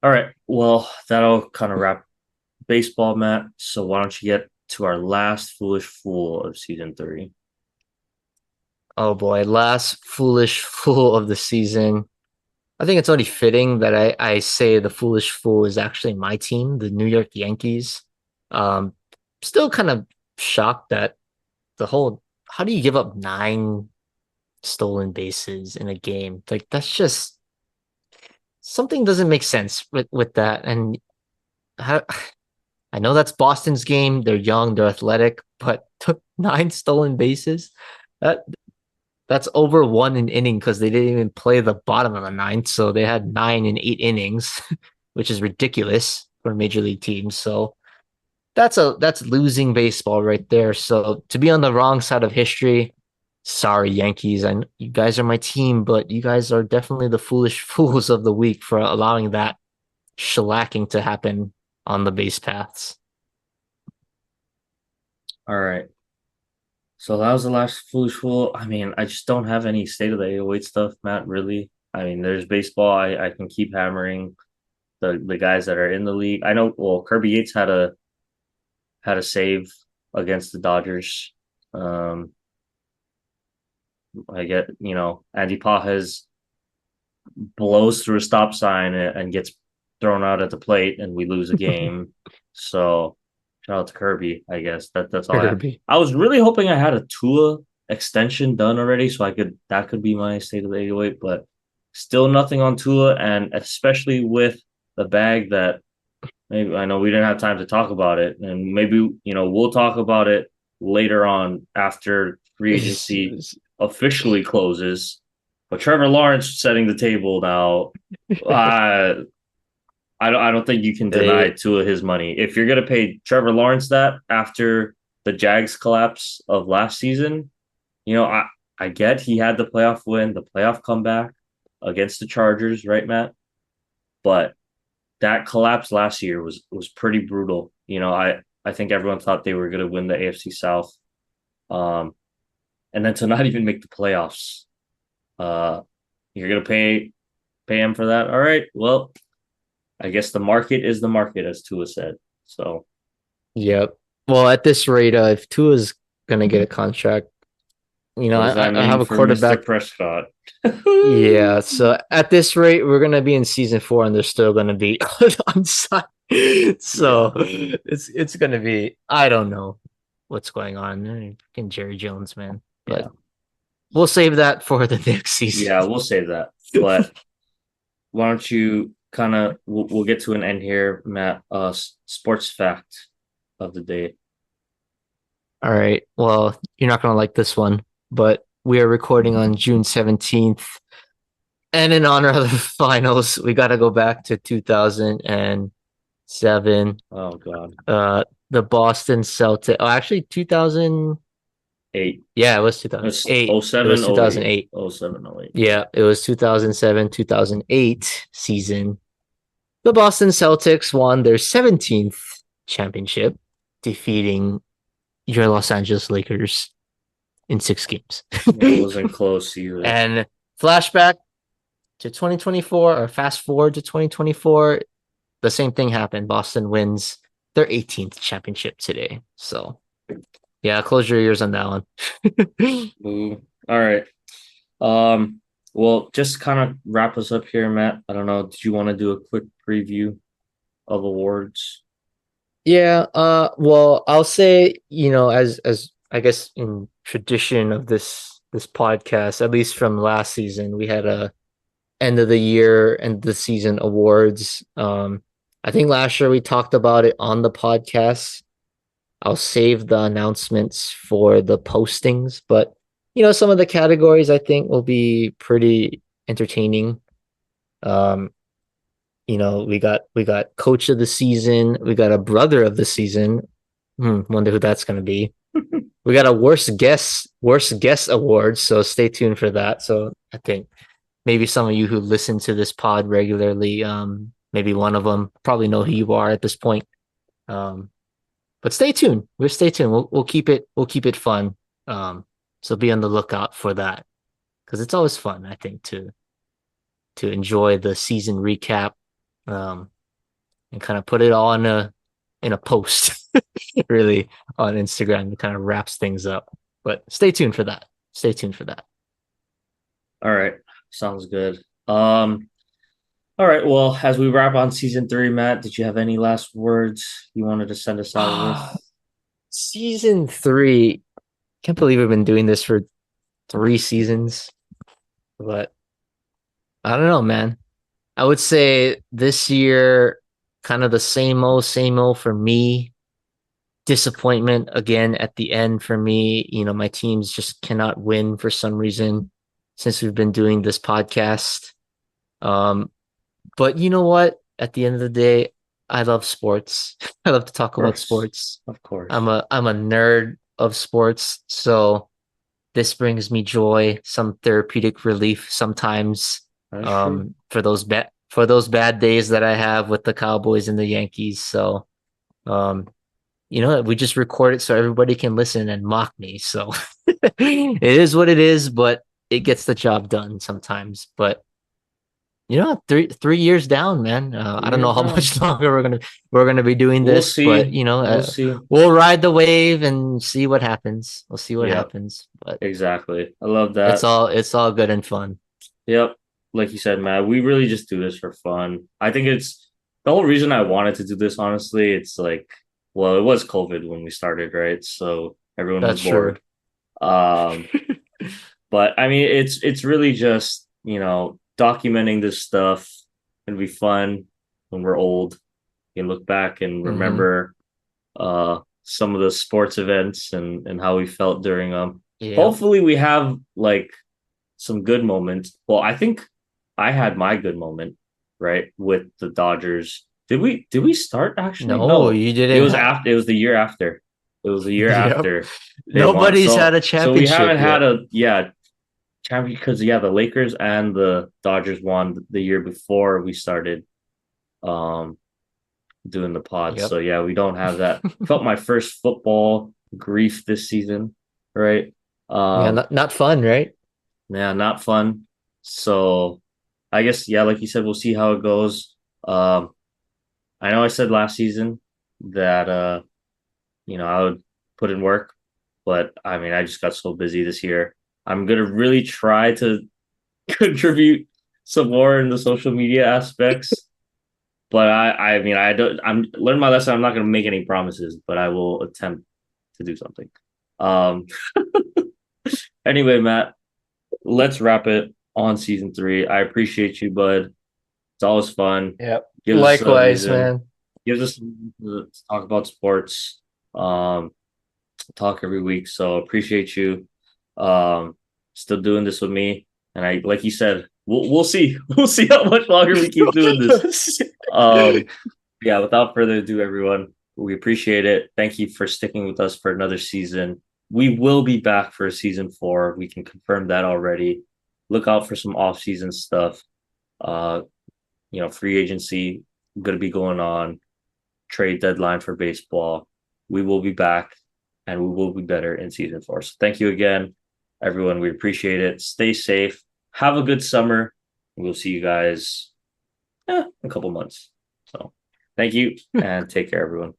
right. Well, that'll kind of wrap baseball, Matt. So why don't you get to our last foolish fool of season three? Oh boy, last foolish fool of the season. I think it's only fitting that I say the foolish fool is actually my team, the New York Yankees. Um, Still kind of shocked that the whole how do you give up nine stolen bases in a game? Like that's just something doesn't make sense with that. And how, I know that's Boston's game. They're young, they're athletic, but took nine stolen bases. That that's over one an inning because they didn't even play the bottom of the ninth, so they had 9 in 8 innings, which is ridiculous for major league teams. So that's losing baseball right there. So to be on the wrong side of history, sorry Yankees, and you guys are my team, but you guys are definitely the foolish fools of the week for allowing that shellacking to happen on the base paths. All right. So that was the last foolish fool. I mean, I just don't have any state of the 808 stuff, Matt, really. I mean, there's baseball. I can keep hammering the guys that are in the league. I know well, Kirby Yates had a save against the Dodgers. Um I get, Andy Pajes blows through a stop sign and gets thrown out at the plate and we lose a game. So shout out to Kirby, I guess. That's all I have. Kirby. I was really hoping I had a Tua extension done already so that could be my state of the 808, but still nothing on Tua, and especially with the bag that maybe I know we didn't have time to talk about it, and maybe we'll talk about it later on after free agency officially closes. But Trevor Lawrence setting the table now. Uh, I don't think you can deny They Tua his money. If you're gonna pay Trevor Lawrence that after the Jags collapse of last season, I get he had the playoff win, the playoff comeback against the Chargers, right, Matt? But that collapse last year was pretty brutal. I think everyone thought they were gonna win the AFC South. Um, and then to not even make the playoffs. Uh, you're gonna pay him for that. All right. Well, I guess the market is the market, as Tua said. So Yep. Well, at this rate, if Tua's gonna get a contract, what does that I have mean a for Mr. quarterback. Prescott? Yeah. So at this rate, we're gonna be in season four, and they're still gonna be on side. Yeah. So it's gonna be. I don't know what's going on. Fucking Jerry Jones, man. But Yeah. we'll save that for the next season. Yeah, we'll save that. But why don't you kind of we'll get to an end here, Matt. Sports fact of the day. All right. Well, you're not gonna like this one, but we are recording on June 17th. And in honor of the finals, we got to go back to 2007. Oh God. The Boston Celtics. Oh, actually, 2000. 8. Yeah, it was It's 2008. oh It 07, was oh 08. 2008. Oh 07, oh 08. Yeah, it was 2007, 2008 season. The Boston Celtics won their 17th championship, defeating your Los Angeles Lakers in 6 games. It wasn't close either. And flashback to 2024 or fast forward to 2024, the same thing happened. Boston wins their 18th championship today. So, yeah, close your ears on that one. Ooh. All right. Um, well, just kind of wrap us up here, Matt. I don't know. Did you want to do a quick preview of awards? Yeah, well, I'll say, as I guess in tradition of this podcast, at least from last season, we had a end of the year and the season awards. I think last year we talked about it on the podcast. I'll save the announcements for the postings, but some of the categories I think will be pretty entertaining. Um, we got coach of the season, we got a brother of the season. Wonder who that's gonna be. We got a worst guest award, so stay tuned for that. So I think maybe some of you who listen to this pod regularly, maybe one of them probably know who you are at this point. Um, but stay tuned. We'll stay tuned. We'll keep it fun. So be on the lookout for that because it's always fun, I think, to enjoy the season recap, um, and kind of put it all in a post, really, on Instagram. It kind of wraps things up. But stay tuned for that. Stay tuned for that. All right. Sounds good. All right. Well, as we wrap on season three, Matt, did you have any last words you wanted to send us out with? Season 3. Can't believe we've been doing this for 3 seasons, but I don't know, man. I would say this year, kind of the same old for me. Disappointment again at the end for me. My teams just cannot win for some reason since we've been doing this podcast. Um, but you know what? At the end of the day, I love sports. I love to Of talk about course. sports. Of course. I'm a nerd of sports, so this brings me joy, some therapeutic relief sometimes. That's true. For those bad days that I have with the Cowboys and the Yankees. So, um, we just record it so everybody can listen and mock me. So it is what it is, but it gets the job done sometimes. But 3 years down, man. I don't know 3 years how down. much longer we're gonna be doing We'll this, but see. We'll see. we'll ride the wave and see what happens. We'll see what Yep. happens, but Exactly. I love it's that. all it's all good and fun. Yep. Like you said, Matt, we really just do this for fun. I think it's the whole reason I wanted to do this, honestly. It's like, well, it was COVID when we started, right? So everyone was That's true. bored. Um, but I mean, it's really just, documenting this stuff. It'll be fun when we're old. You can look back and Hmm. remember some of the sports events and how we felt during them. Yep. Hopefully we have like some good moments. Well, I think I had my good moment, right, with the Dodgers. Did we start actually? No, No. you It didn't was have. after it was the year after. It was the year Yep. after they won. Nobody's had So a so we haven't championship had yet. a champion because the Lakers and the Dodgers won the year before we started um doing the pod. Yep. So yeah, we don't have that. Felt my first football grief this season, right? Yeah, Um not fun, right? yeah, not fun. So I guess yeah, like you said, we'll see how it goes. I know I said last season that I would put in work, but I mean I just got so busy this year. I'm gonna really try to contribute some more in the social media aspects. But I mean, I don't. I'm learning my lesson. I'm not going to make any promises, but I will attempt to do something. Um. Anyway, Matt, let's wrap it on season three. I appreciate you, bud. It's always fun. Yep. Gives us a Likewise, reason. man. Gives us a reason to talk about sports. Um. Talk every week. So appreciate you. Um. Still doing this with me, and I like you said. We'll see. We'll see how much longer we keep doing this. Um. Yeah, without further ado, everyone, we appreciate it. Thank you for sticking with us for another season. We will be back for season four. We can confirm that already. Look out for some off-season stuff. Uh, free agency going to be going on. trade deadline for baseball. We will be back and we will be better in season 4. So thank you again, everyone. We appreciate it. Stay safe. Have a good summer. We'll see you guys in a couple months. So thank you and take care, everyone.